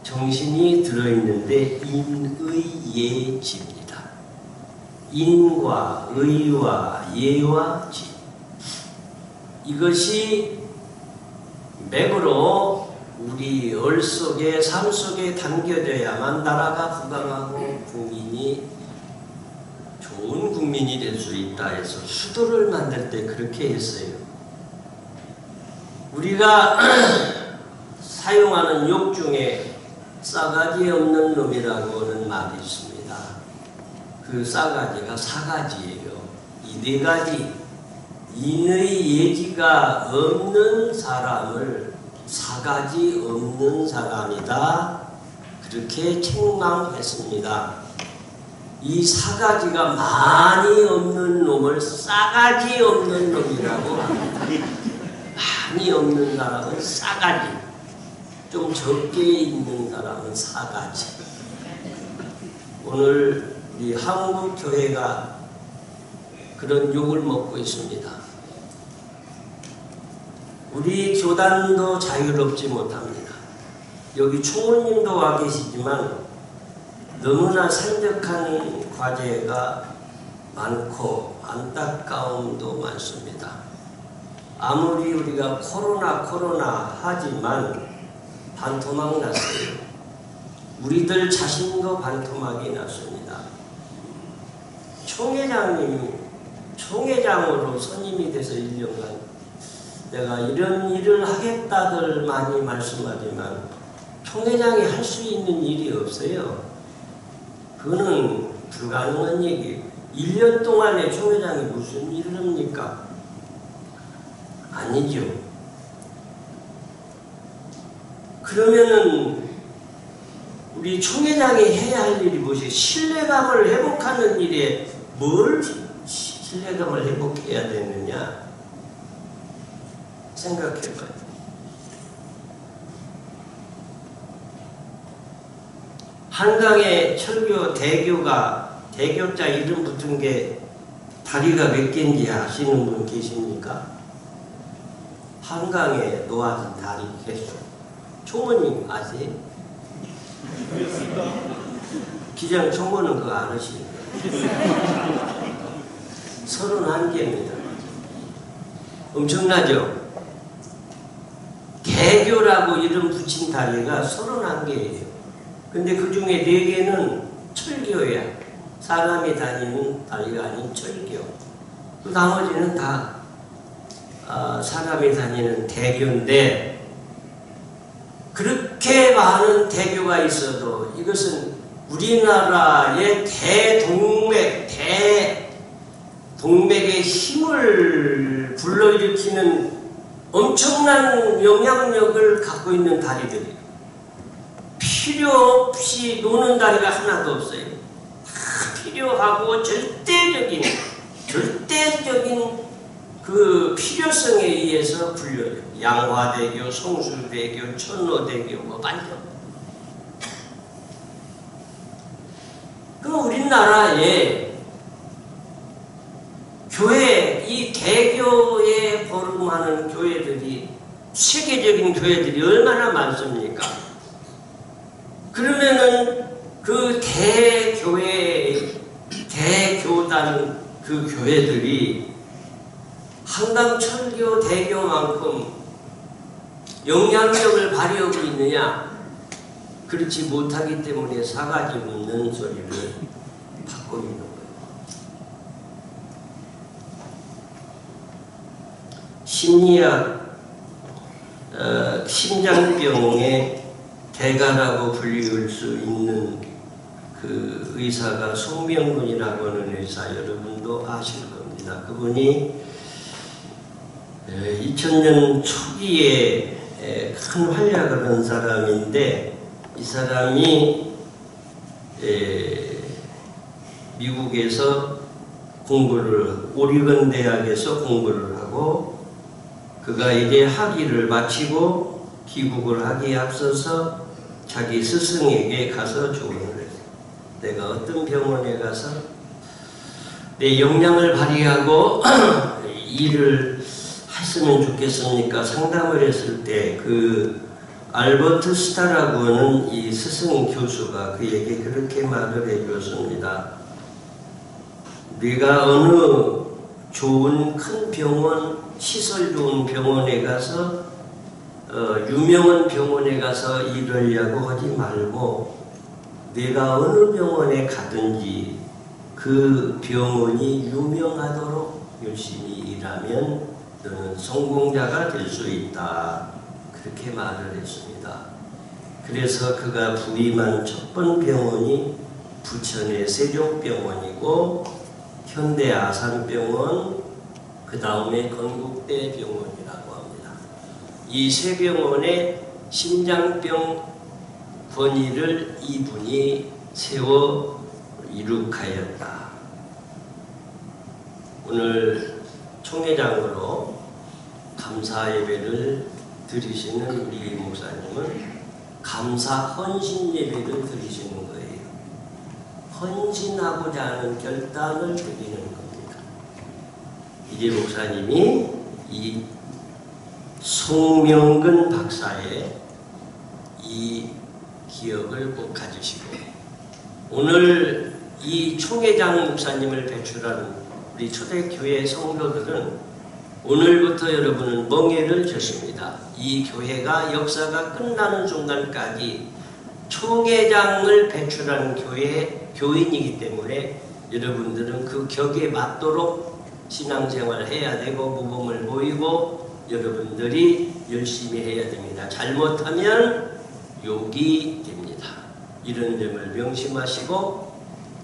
정신이 들어있는데 인의예지입니다. 인과 의와 예와 지, 이것이 맥으로 우리 얼속에 삶 속에 담겨져야만 나라가 부강하고 국민이 좋은 국민이 될 수 있다 해서 수도를 만들 때 그렇게 했어요. 우리가 사용하는 욕 중에 싸가지 없는 놈이라고 하는 말이 있습니다. 그 싸가지가 사가지예요. 이 네 가지, 인의 예지가 없는 사람을 사가지 없는 사람이다, 그렇게 책망했습니다. 이 사가지가 많이 없는 놈을 싸가지 없는 놈이라고 합니다. 많이 없는 사람은 싸가지, 좀 적게 있는 사람은 사가지. 오늘 우리 한국 교회가 그런 욕을 먹고 있습니다. 우리 교단도 자유롭지 못합니다. 여기 총무님도 와 계시지만 너무나 산적한 과제가 많고 안타까움도 많습니다. 아무리 우리가 코로나 하지만 반토막 났어요. 우리들 자신도 반토막이 났습니다. 총회장으로 선임이 돼서 1년간 내가 이런 일을 하겠다들 많이 말씀하지만 총회장이 할 수 있는 일이 없어요. 그거는 불가능한 얘기예요. 1년 동안에 총회장이 무슨 일을 합니까? 아니죠. 그러면은 우리 총회장이 해야 할 일이 무엇이에요? 신뢰감을 회복하는 일에 뭘 신뢰감을 회복해야 되느냐? 생각해봐요. 한강에 철교 대교자 이름 붙은 게 다리가 몇 개인지 아시는 분 계십니까? 한강에 놓아진 다리 개수. 총무님 아세요? 기장 총무는 그거 안 하시니까. 31개입니다. 엄청나죠? 대교라고 이름 붙인 다리가 31개예요. 근데 그 중에 4개는 철교야. 사람이 다니는 다리가 아닌 철교. 그 나머지는 다 사람이 다니는 대교인데, 그렇게 많은 대교가 있어도 이것은 우리나라의 동맥의 힘을 불러일으키는 엄청난 영향력을 갖고 있는 다리들이에요. 필요 없이 노는 다리가 하나도 없어요. 다 필요하고 절대적인 그 필요성에 의해서 불려요. 양화대교, 성수대교, 천로대교 뭐 많죠. 그럼 우리나라에 교회, 이 대교에 거름하는 교회들이, 세계적인 교회들이 얼마나 많습니까? 그러면은 그 대교단 그 교회들이 한강 철교 대교만큼 영향력을 발휘하고 있느냐? 그렇지 못하기 때문에 사가지 없는 소리를 받고 있는 거예요. 심리학, 심장병의 대가라고 불릴 수 있는 그 의사가 송명근이라고 하는 의사, 여러분도 아실 겁니다. 그분이 2000년 초기에 큰 활약을 한 사람인데, 이 사람이 미국에서 오리건 대학에서 공부를 하고, 그가 이제 학위를 마치고 귀국을 하기에 앞서서 자기 스승에게 가서 조언을 했어요. 내가 어떤 병원에 가서 내 역량을 발휘하고 일을 했으면 좋겠습니까? 상담을 했을 때 그 알버트 스타라고 하는 이 스승 교수가 그에게 그렇게 말을 해주었습니다. 네가 어느 좋은 큰 병원, 시설 좋은 병원에 가서 유명한 병원에 가서 일하려고 하지 말고 네가 어느 병원에 가든지 그 병원이 유명하도록 열심히 일하면 너는 성공자가 될 수 있다. 그렇게 말을 했습니다. 그래서 그가 부임한 첫 번 병원이 부천의 세종병원이고 현대 아산병원, 그 다음에 건국대 병원이라고 합니다. 이 세 병원의 심장병 권위를 이분이 세워 이룩하였다. 오늘 총회장으로 감사 예배를 드리시는 우리 목사님은 감사 헌신 예배를 드리시는 거예요. 헌신하고자 하는 결단을 드리는 겁니다. 이제 목사님이 이 송명근 박사의 이 기억을 꼭 가지시고 오늘 이 총회장 목사님을 배출한 우리 초대교회 성도들은 오늘부터 여러분은 멍에를 졌습니다. 이 교회가 역사가 끝나는 순간까지 총회장을 배출한 교인이기 때문에 여러분들은 그 격에 맞도록 신앙생활을 해야 되고 모범을 보이고 여러분들이 열심히 해야 됩니다. 잘못하면 욕이 됩니다. 이런 점을 명심하시고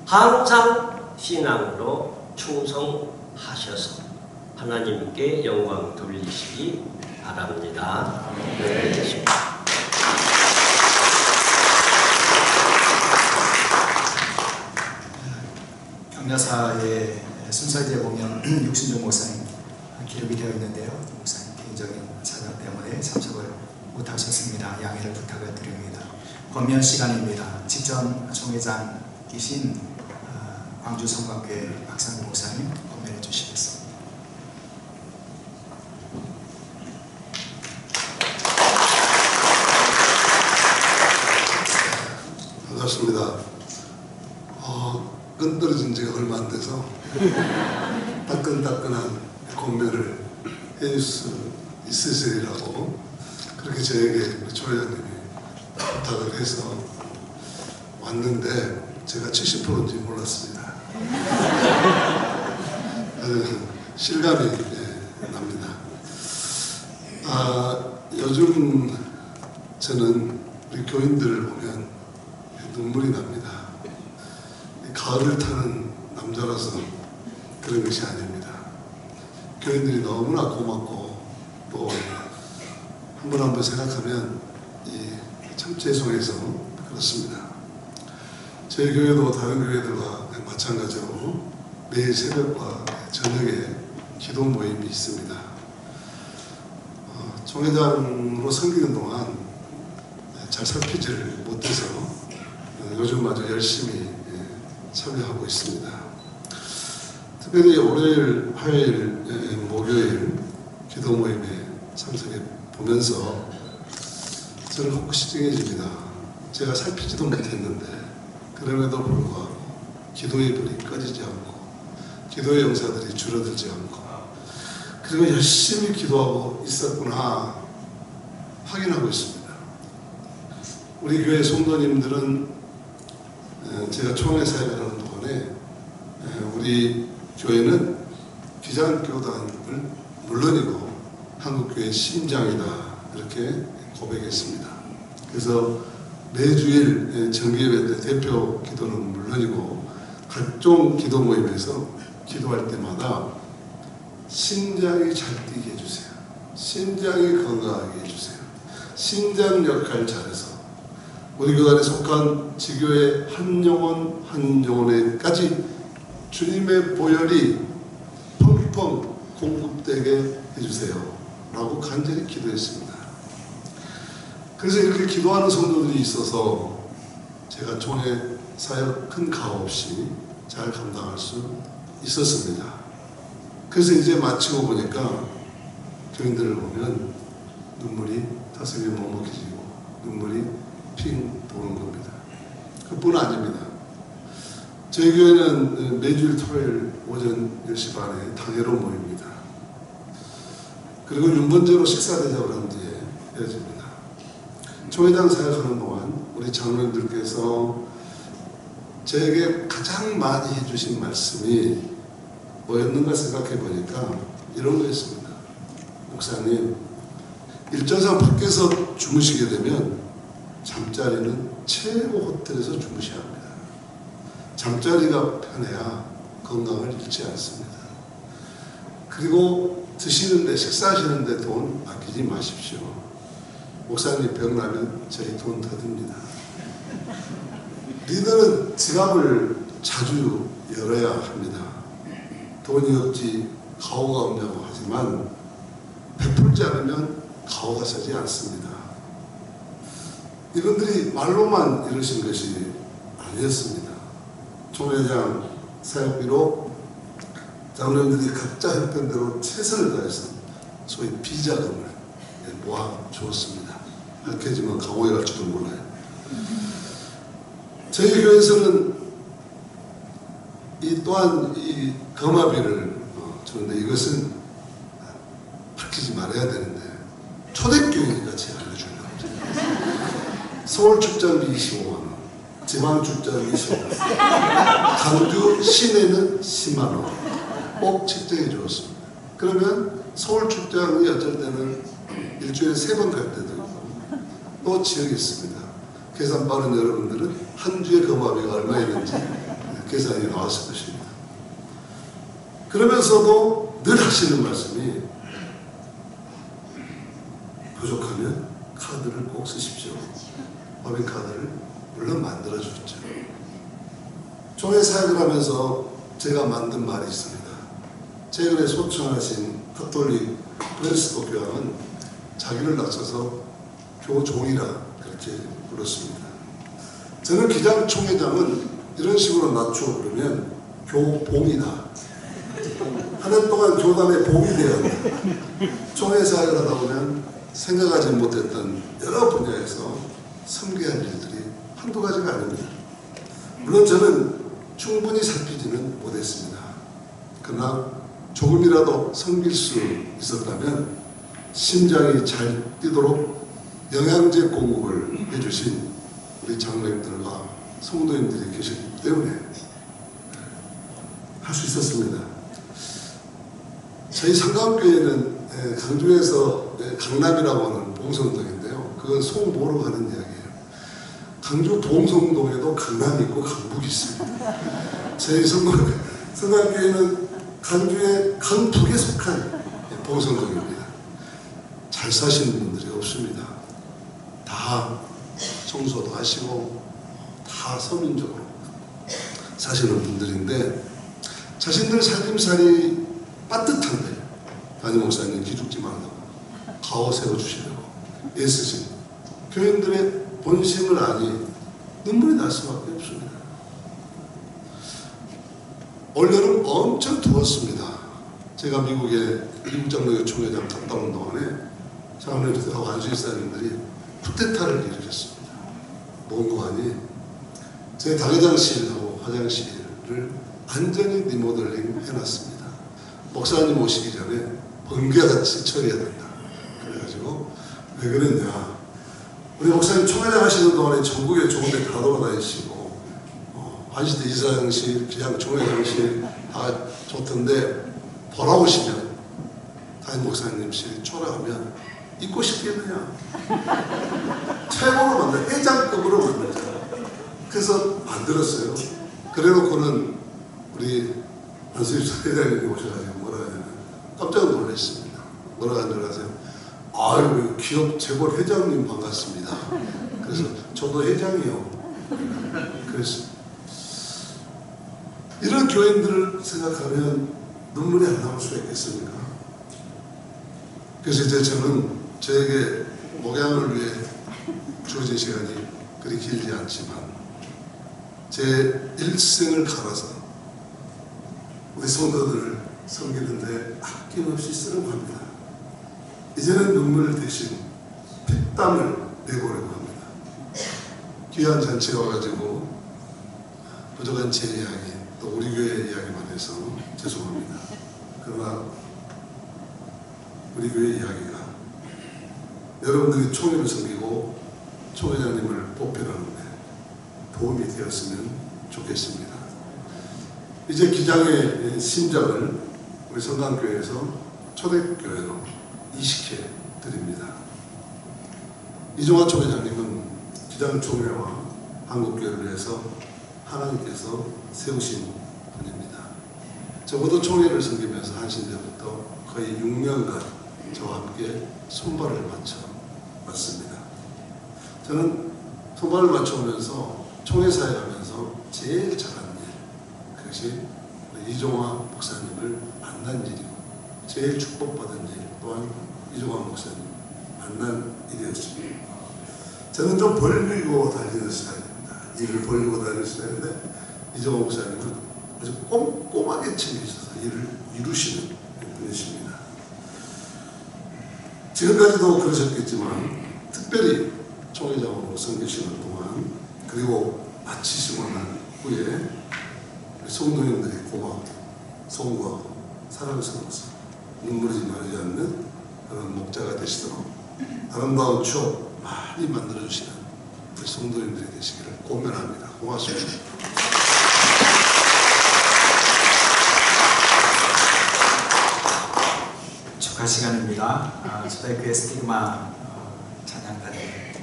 항상 신앙으로 충성하셔서 하나님께 영광 돌리시기 바랍니다. 네. 경려사의 순서지에 보면 육신종 목사님 기록이 되어 있는데요. 목사님 개인적인 사정 때문에 참석을 못하셨습니다. 양해를 부탁을 드립니다. 권면 시간입니다. 직전 총회장이신 광주 성곽교회 박상규 목사님 권면해 주시겠습니다. 반갑습니다. 끈떨어진 지가 얼마 안 돼서 따끈따끈한 권면을 해줄 수 있으시리라고 그렇게 저에게 초회장님이 부탁을 해서 왔는데 제가 70%인지 몰랐습니다. 실감이 납니다. 요즘 저는 우리 교인들을 보면 눈물이 납니다. 가을을 타는 남자라서 그런 것이 아닙니다. 교인들이 너무나 고맙고 또 한 번 한 번 생각하면 참 죄송해서 그렇습니다. 저희 교회도 다른 교회들과 마찬가지로 매일 새벽과 저녁에 기도 모임이 있습니다. 총회장으로 섬기는 동안 잘 살피지를 못해서 요즘 아주 열심히 참여하고 있습니다. 특별히 월요일, 화요일, 목요일 기도 모임에 참석해 보면서 저는 혹시증해집니다. 제가 살피지도 못했는데 그럼에도 불구하고 기도의 불이 꺼지지 않고 기도의 영사들이 줄어들지 않고 그리고 열심히 기도하고 있었구나 확인하고 있습니다. 우리 교회 성도님들은 제가 총회 사역을 하는 동안에 우리 교회는 기장교단을 물론이고 한국교회의 심장이다 이렇게 고백했습니다. 그래서 매주일 정기예배 때 대표 기도는 물론이고 각종 기도 모임에서 기도할 때마다 심장이 잘 뛰게 해주세요. 심장이 건강하게 해주세요. 심장 역할 잘해서 우리 교단에 속한 지교의 한 영혼 한 영혼에까지 주님의 보혈이 펑펑 공급되게 해주세요 라고 간절히 기도했습니다. 그래서 이렇게 기도하는 성도들이 있어서 제가 총회 사역 큰 가오 없이 잘 감당할 수 있었습니다. 그래서 이제 마치고 보니까 교인들을 보면 눈물이 가슴이 먹먹해지고 눈물이 핑 도는 겁니다. 그뿐 아닙니다. 저희 교회는 매주일 토요일 오전 10시 반에 당회로 모입니다. 그리고 윤번제로 식사대접을 한 뒤에 헤어집니다. 총회장 사역하는 동안 우리 장로님들께서 저에게 가장 많이 해주신 말씀이 뭐였는가 생각해 보니까 이런 거였습니다. 목사님, 일정상 밖에서 주무시게 되면 잠자리는 최고 호텔에서 주무셔야 합니다. 잠자리가 편해야 건강을 잃지 않습니다. 그리고 드시는데, 식사하시는데 돈 아끼지 마십시오. 목사님 병나면 저희 돈 더 듭니다. 리더는 지갑을 자주 열어야 합니다. 돈이 없지 가오가 없냐고 하지만 베풀지 않으면 가오가 서지 않습니다. 이분들이 말로만 이러신 것이 아니었습니다. 총회장 사역비로 장로님들이 각자 형편대로 최선을 다해서 소위 비자금을 모아 주었습니다. 밝혀지면 감옥에 갈지도 몰라요. 저희 교회에서는 또한 이 거마비를 주는데 이것은 밝히지 말아야 되는데 초대교회니까 제가 알려주려고. 서울 출장비 25만원, 지방 출장비 25만원, 강주 시내는 10만원 꼭 책정해 주었습니다. 그러면 서울 출장이 어쩔 때는 일주일에 3번 갈 때도 있고 또 지역이 있습니다. 계산 빠른 여러분들은 한 주에 거마비가 얼마 있는지 계산이 나왔을 것입니다. 그러면서도 늘 하시는 말씀이 부족하면 카드를 꼭 쓰십시오. 법인카드를 물론 만들어주죠. 총회 사역을 하면서 제가 만든 말이 있습니다. 최근에 소천하신 가톨릭 프란시스코 교황은 자기를 낮춰서 교종이라 그렇게 불렀습니다. 저는 기장총회장은 이런 식으로 낮추어 부르면 교봉이다. 한 해 동안 교단의 봉이 되어야 한다. 총회 사역을 하다 보면 생각하지 못했던 여러 분야에서 섬겨야 할 일들이 한두 가지가 아닙니다. 물론 저는 충분히 살피지는 못했습니다. 그러나 조금이라도 섬길 수 있었다면 심장이 잘 뛰도록 영양제 공급을 해주신 우리 장로님들과 성도님들이 계시기 때문에 할 수 있었습니다. 저희 상가교회는 강주에서 강남이라고 하는 봉성동인데요. 그건 송보로 가는 이야기예요. 강주 동성동에도 강남이 있고 강북이 있습니다. 저희 성가교회는 강주의 강북에 속한 봉성동입니다. 잘 사시는 분들이 없습니다. 다 청소도 하시고 다 서민적으로 사시는 분들인데 자신들 살림살이 빠듯한데 담임 목사님 기죽지 말라고 가오 세워주시려고 애쓰신 교인들의 본심을 아니 눈물이 날 수밖에 없습니다. 올여름 엄청 더웠습니다. 제가 미국에 미국장로교 총회장 갔다 온 동안에 장로님들하고 안수일사님들이 쿠데타를 일으켰습니다. 뭔고 하니 제 당회장실하고 화장실을 완전히 리모델링 해놨습니다. 목사님 오시기 전에 번개같이 처리해야 된다. 그래가지고 왜 그랬냐, 우리 목사님 총회장 하시는 동안에 전국에 좋은 데 다 돌아다니시고 한시대 이사장실, 그냥 총회장실 다 좋던데 돌아오시면 담임 목사님실이 초라하면 있고 싶겠느냐. 최고로 만들, 회장급으로 만들자. 그래서 만들었어요. 그래놓고는 우리 안수입 회장님이 오셔가지고 뭐라 하냐면 깜짝 놀랐습니다. 뭐라 하는 줄 아세요? 아유, 기업 재벌 회장님 반갑습니다. 그래서 저도 회장이요. 그래서 이런 교인들을 생각하면 눈물이 안 나올 수가 있겠습니까? 그래서 이제 저는 저에게 목양을 위해 주어진 시간이 그리 길지 않지만 제 일생을 갈아서 우리 성도들을 섬기는데 아낌없이 쓰려고 합니다. 이제는 눈물 대신 피땀을 내보려고 합니다. 귀한 잔치에 와가지고 부족한 제 이야기 또 우리 교회 이야기만 해서 죄송합니다. 그러나 우리 교회 이야기가 여러분들이 총회를 섬기고 총회장님을 뽑히라는데 도움이 되었으면 좋겠습니다. 이제 기장의 신장을 우리 성강교회에서 초대교회로 이식해 드립니다. 이종화 총회장님은 기장총회와 한국교회를 위해서 하나님께서 세우신 분입니다. 적어도 총회를 섬기면서 하신 때부터 거의 6년간 저와 함께 손발을 맞춰 왔습니다. 저는 손발을 맞춰오면서 총회사에 가면서 제일 잘한 일, 그것이 이종화 목사님을 만난 일이고 제일 축복받은 일 또한 이종화 목사님 만난 일이었습니다. 저는 좀 벌리고 달리는 스타일입니다. 일을 벌리고 다니는 스타일인데 이종화 목사님은 아주 꼼꼼하게 챙기셔서 일을 이루시는 분이십니다. 지금까지도 그러셨겠지만 특별히 총회장으로 섬기시는 동안 그리고 마치시고 난 후에 성도님들이 고맙고 송구하고 사랑스러워서 눈물이 마르지 않는 그런 목자가 되시도록 아름다운 추억 많이 만들어주시는 우리 성도님들이 되시기를 고면합니다. 고맙습니다. 축하 시간입니다. 초대교회 스티그마 찬양단의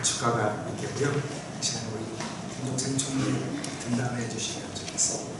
축하가 있겠고요. 이 시간 우리 김종생 총리 등단해 주시면 좋겠습니다.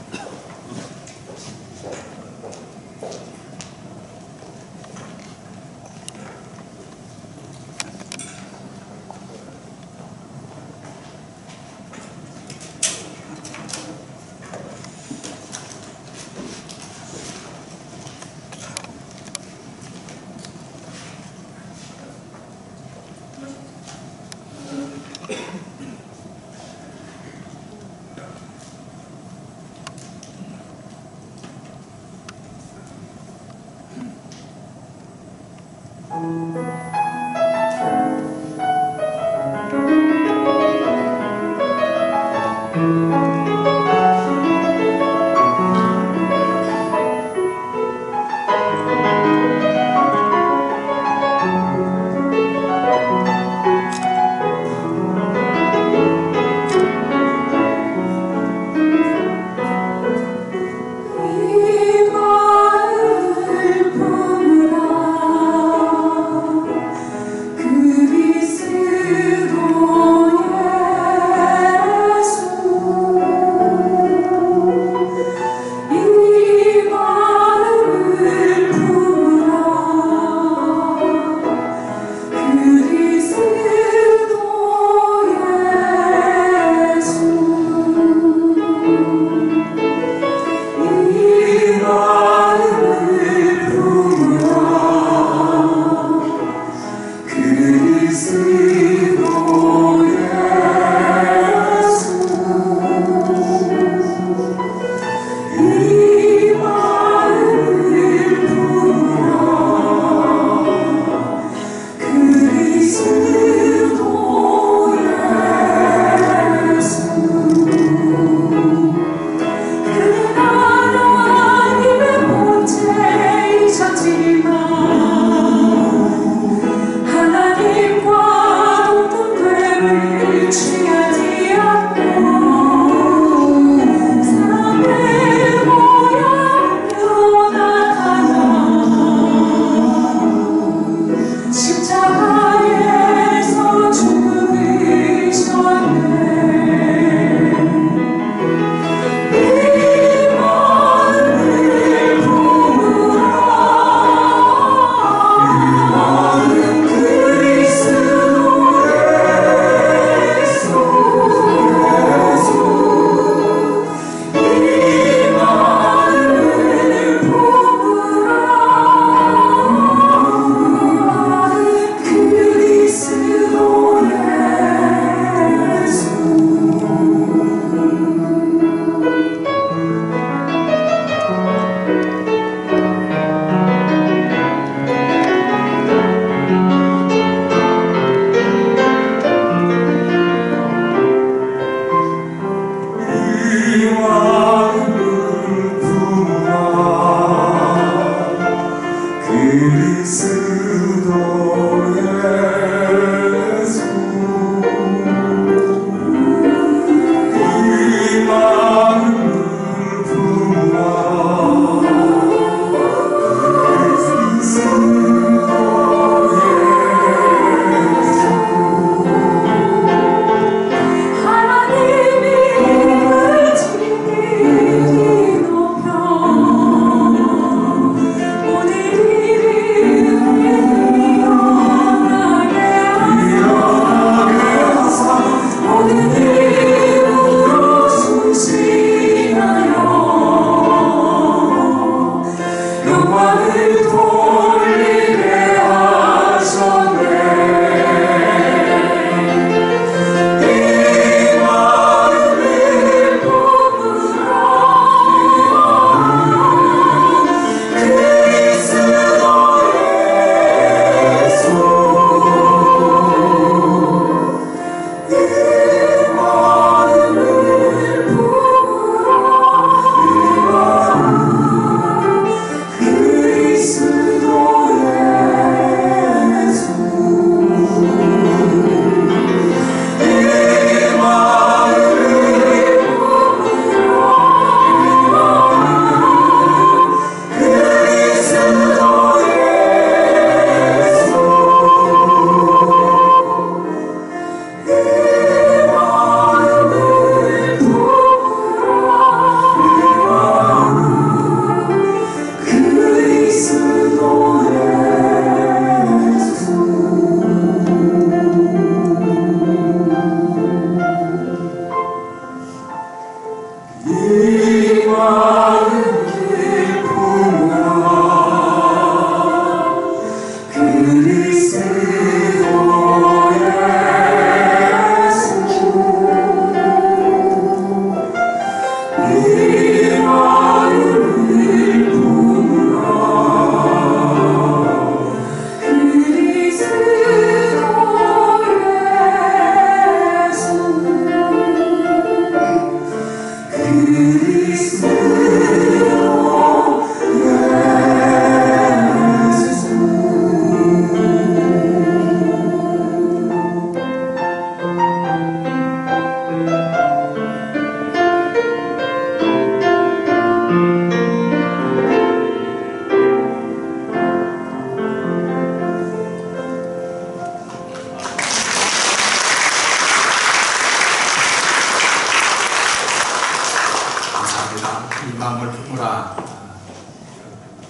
마음을 품으라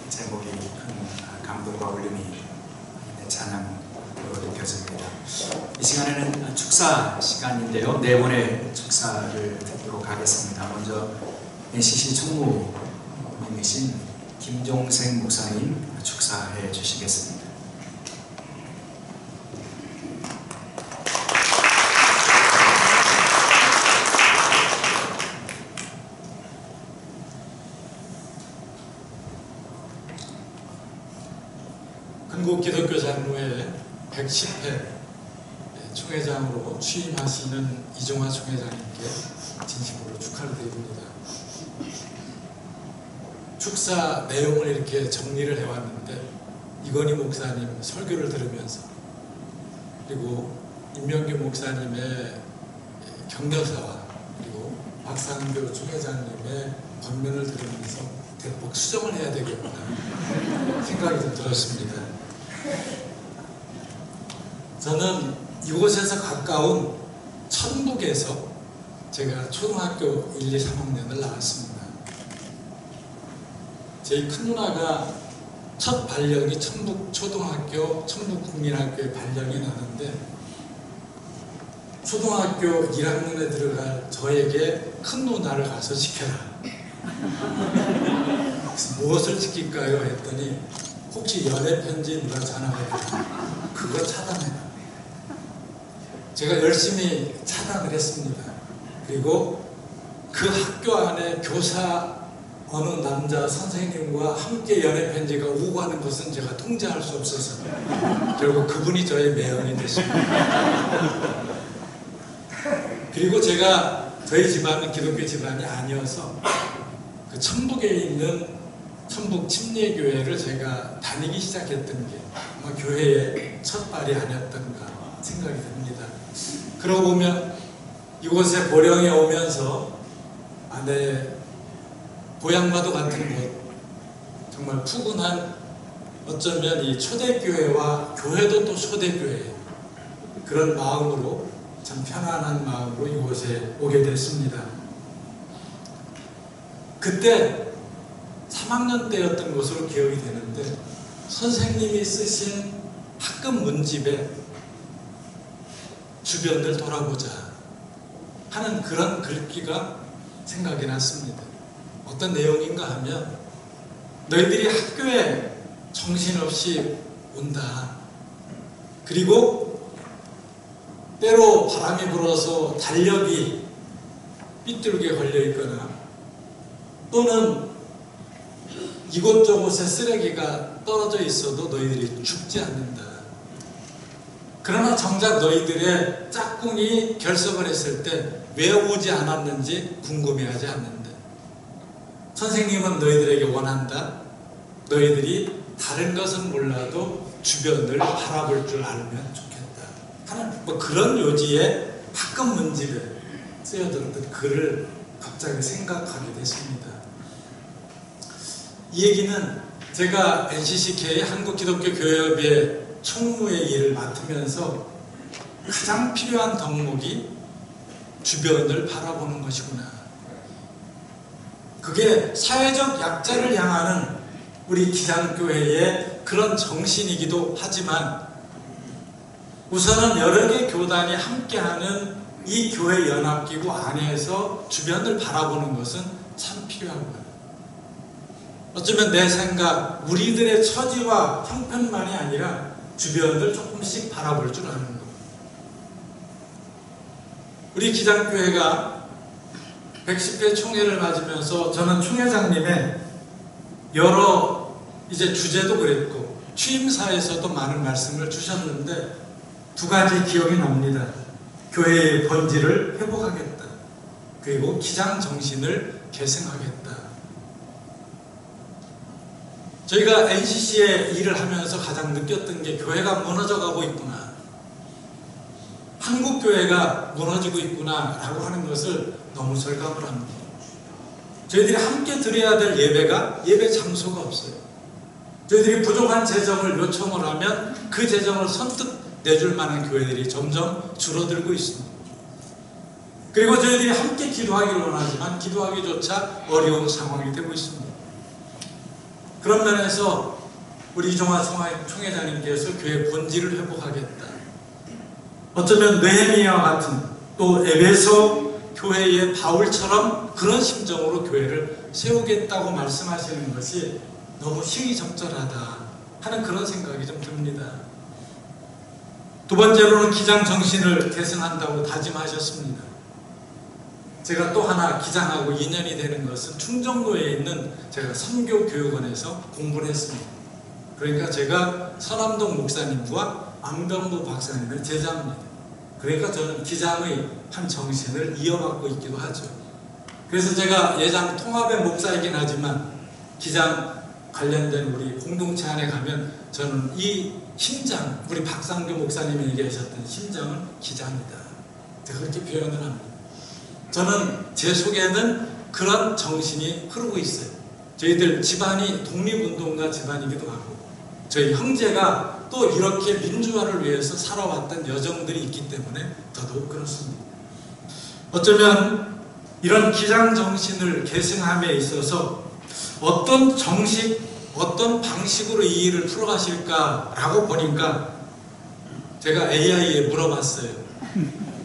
제목이 큰 감동과 울림이 찬양으로 느껴집니다. 이 시간에는 축사 시간인데요. 네 번의 축사를 듣도록 하겠습니다. 먼저 NCC 총무님이신 김종생 목사님 축사해 주시겠습니다. 한국기독교 장로회 110회 총회장으로 취임하시는 이종화 총회장님께 진심으로 축하를 드립니다. 축사 내용을 이렇게 정리를 해왔는데 이건희 목사님 설교를 들으면서 그리고 임명규 목사님의 격려사와 그리고 박상교 총회장님의 권면을 들으면서 대폭 수정을 해야 되겠구나 생각이 좀 들었습니다. 저는 이곳에서 가까운 천북에서 제가 초등학교 1, 2, 3학년을 나왔습니다. 제 큰 누나가 첫 발령이 천북초등학교, 천북국민학교에 발령이 나는데 초등학교 1학년에 들어갈 저에게 큰 누나를 가서 지켜라. 무엇을 지킬까요? 했더니 혹시 연애편지 누가 전화가 그거 차단해라. 제가 열심히 차단을 했습니다. 그리고 그 학교 안에 교사 어느 남자 선생님과 함께 연애편지가 오고 하는 것은 제가 통제할 수 없어서 결국 그분이 저의 매형이 됐습니다. 그리고 제가 저희 집안은 기독교 집안이 아니어서 그 천북에 있는 천북 침례교회를 제가 다니기 시작했던 게 아마 교회의 첫 발이 아니었던가 생각이 듭니다. 그러고 보면 이곳에 보령에 오면서 내 고향과도 같은 곳, 정말 푸근한 어쩌면 이 초대교회와 교회도 또 초대교회 그런 마음으로 참 편안한 마음으로 이곳에 오게 됐습니다. 그때 3학년 때였던 것으로 기억이 되는데 선생님이 쓰신 학급 문집에 주변을 돌아보자 하는 그런 글귀가 생각이 났습니다. 어떤 내용인가 하면 너희들이 학교에 정신없이 온다. 그리고 때로 바람이 불어서 달력이 삐뚤게 걸려있거나 또는 이곳저곳에 쓰레기가 떨어져 있어도 너희들이 죽지 않는다. 그러나 정작 너희들의 짝꿍이 결석을 했을 때 왜 오지 않았는지 궁금해하지 않는다. 선생님은 너희들에게 원한다. 너희들이 다른 것은 몰라도 주변을 바라볼 줄 알면 좋겠다. 하는 뭐 그런 요지의 학급 문집에 쓰여들었던 글을 갑자기 생각하게 됐습니다. 이 얘기는 제가 NCCK 한국기독교교회협의 총무의 일을 맡으면서 가장 필요한 덕목이 주변을 바라보는 것이구나. 그게 사회적 약자를 향하는 우리 기장교회의 그런 정신이기도 하지만 우선은 여러 개 교단이 함께하는 이 교회 연합기구 안에서 주변을 바라보는 것은 참 필요한 거예요. 어쩌면 내 생각, 우리들의 처지와 형편만이 아니라 주변을 조금씩 바라볼 줄 아는 거예요. 우리 기장교회가 110회 총회를 맞으면서 저는 총회장님의 여러 이제 주제도 그랬고 취임사에서도 많은 말씀을 주셨는데 두 가지 기억이 납니다. 교회의 본질을 회복하겠다. 그리고 기장 정신을 계승하겠다. 저희가 NCC에 일을 하면서 가장 느꼈던 게 교회가 무너져가고 있구나. 한국교회가 무너지고 있구나 라고 하는 것을 너무 절감을 합니다. 저희들이 함께 드려야 될 예배가 예배 장소가 없어요. 저희들이 부족한 재정을 요청을 하면 그 재정을 선뜻 내줄 만한 교회들이 점점 줄어들고 있습니다. 그리고 저희들이 함께 기도하기를 원하지만 기도하기조차 어려운 상황이 되고 있습니다. 그런 면에서 우리 이종화 총회장님께서 교회 본질을 회복하겠다. 어쩌면 느헤미야와 같은 또 에베소 교회의 바울처럼 그런 심정으로 교회를 세우겠다고 말씀하시는 것이 너무 시의적절하다 하는 그런 생각이 좀 듭니다. 두 번째로는 기장 정신을 계승한다고 다짐하셨습니다. 제가 또 하나 기장하고 인연이 되는 것은 충정로에 있는 제가 선교교육원에서 공부를 했습니다. 그러니까 제가 서남동 목사님과 안병부 박사님의 제자입니다. 그러니까 저는 기장의 한 정신을 이어받고 있기도 하죠. 그래서 제가 예장 통합의 목사이긴 하지만 기장 관련된 우리 공동체 안에 가면 저는 이 심장, 우리 박상규 목사님이 얘기하셨던 심장은 기장이다. 제가 그렇게 표현을 합니다. 저는 제 속에는 그런 정신이 흐르고 있어요. 저희들 집안이 독립운동가 집안이기도 하고 저희 형제가 또 이렇게 민주화를 위해서 살아왔던 여정들이 있기 때문에 더더욱 그렇습니다. 어쩌면 이런 기장 정신을 계승함에 있어서 어떤 정식, 어떤 방식으로 이 일을 풀어가실까라고 보니까 제가 AI에 물어봤어요.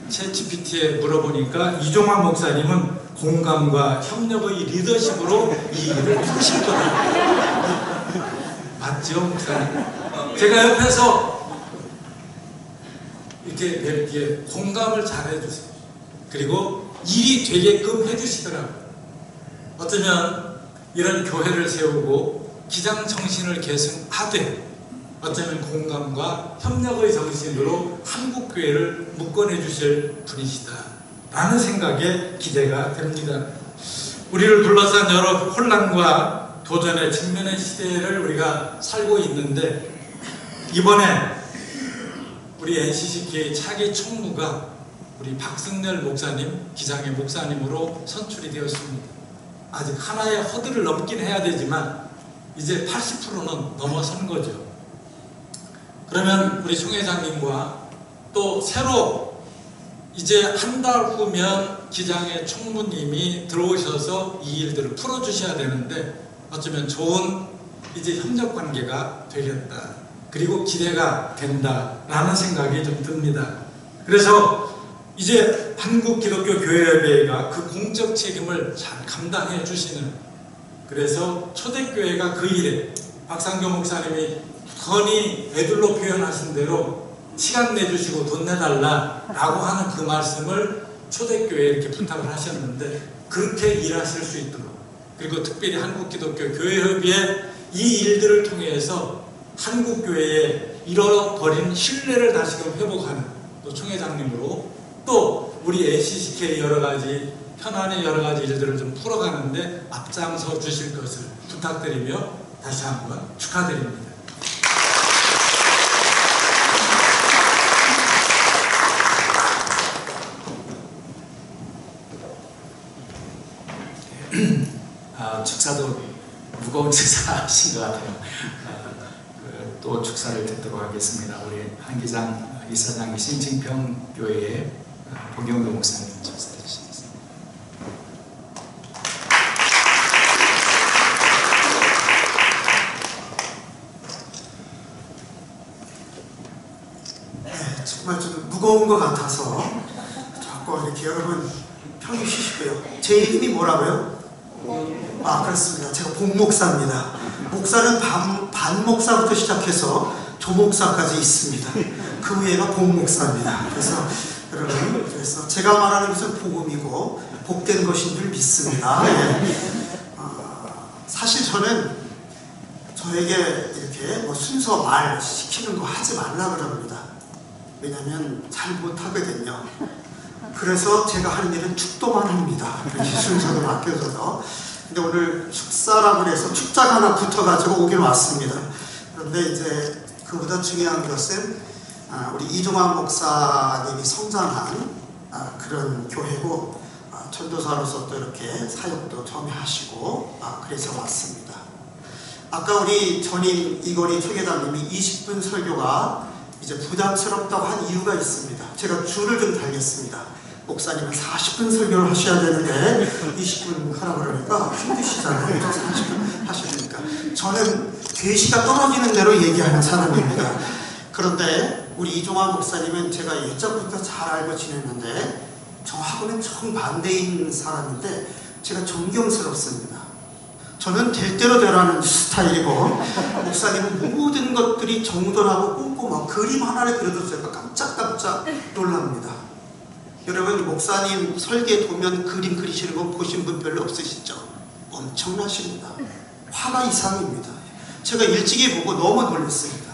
챗GPT에 물어보니까 이종화 목사님은 공감과 협력의 리더십으로 이 일을 푸실 거다. 맞죠, 목사님? 제가 옆에서 이렇게 공감을 잘 해주세요. 그리고 일이 되게끔 해주시더라고요. 어쩌면 이런 교회를 세우고 기장 정신을 계승하되 어쩌면 공감과 협력의 정신으로 한국교회를 묶어내 주실 분이시다 라는 생각에 기대가 됩니다. 우리를 둘러싼 여러 혼란과 도전에 직면한 시대를 우리가 살고 있는데 이번에 우리 NCCK 차기 총무가 우리 박승렬 목사님, 기장의 목사님으로 선출이 되었습니다. 아직 하나의 허들을 넘긴 해야 되지만 이제 80%는 넘어선 거죠. 그러면 우리 총회장님과 또 새로 이제 한 달 후면 기장의 총무님이 들어오셔서 이 일들을 풀어주셔야 되는데 어쩌면 좋은 이제 협력관계가 되겠다. 그리고 기대가 된다라는 생각이 좀 듭니다. 그래서 이제 한국기독교교회협의회가 그 공적 책임을 잘 감당해 주시는, 그래서 초대교회가 그 일에 박상교 목사님이 건히 애들로 표현하신 대로 시간 내주시고 돈 내달라라고 하는 그 말씀을 초대교회에 이렇게 부탁을 하셨는데 그렇게 일하실 수 있도록, 그리고 특별히 한국기독교교회협의회 이 일들을 통해서 한국교회에 잃어버린 신뢰를 다시금 회복하는 또 총회장님으로 또 우리 NCCK 여러가지 현안의 여러가지 일들을 좀 풀어가는데 앞장서 주실 것을 부탁드리며 다시 한번 축하드립니다. 축사도 무거운 축사하신 것 같아요. 또 축사를 듣도록 하겠습니다. 우리 한기장 이사장이신 증평교회의 봉영도 목사님 축사해 주시겠습니다. 정말 좀 무거운 것 같아서 자꾸 이렇게 여러분 편히 쉬시고요. 제 이름이 뭐라고요? 그렇습니다. 제가 복목사입니다. 목사는 반 목사부터 시작해서 조목사까지 있습니다. 그 위에가 복목사입니다. 그래서 여러분, 그래서 제가 말하는 것은 복음이고 복된 것인 줄 믿습니다. 사실 저는 저에게 이렇게 순서 말 시키는 거 하지 말라 그럽니다. 왜냐하면 잘 못하거든요. 그래서 제가 하는 일은 축도만 합니다. 순서도 맡겨줘서. 근데 오늘 축사라고 해서 축자가 하나 붙어가지고 오긴 왔습니다. 그런데 이제 그보다 중요한 것은 우리 이종환 목사님이 성장한 그런 교회고 전도사로서 또 이렇게 사역도 점유하시고 그래서 왔습니다. 아까 우리 전임 이거리 초계장님이 20분 설교가 이제 부담스럽다고 한 이유가 있습니다. 제가 줄을 좀 달겠습니다. 목사님은 40분 설교를 하셔야 되는데 20분 하라고 그러니까 힘드시잖아요. 40분 하시니까. 저는 계시가 떨어지는 대로 얘기하는 사람입니다. 그런데 우리 이종환 목사님은 제가 예전부터 잘 알고 지냈는데 저하고는 정반대인 사람인데 제가 존경스럽습니다. 저는 될 대로 되라는 스타일이고 목사님은 모든 것들이 정돈하고 꼼꼼하고 그림 하나를 그려도 제가 깜짝깜짝 놀랍니다. 여러분 목사님 설계 보면 그림 그리시는 거 보신 분 별로 없으시죠? 엄청나십니다. 화가 이상입니다. 제가 일찍이 보고 너무 놀랐습니다.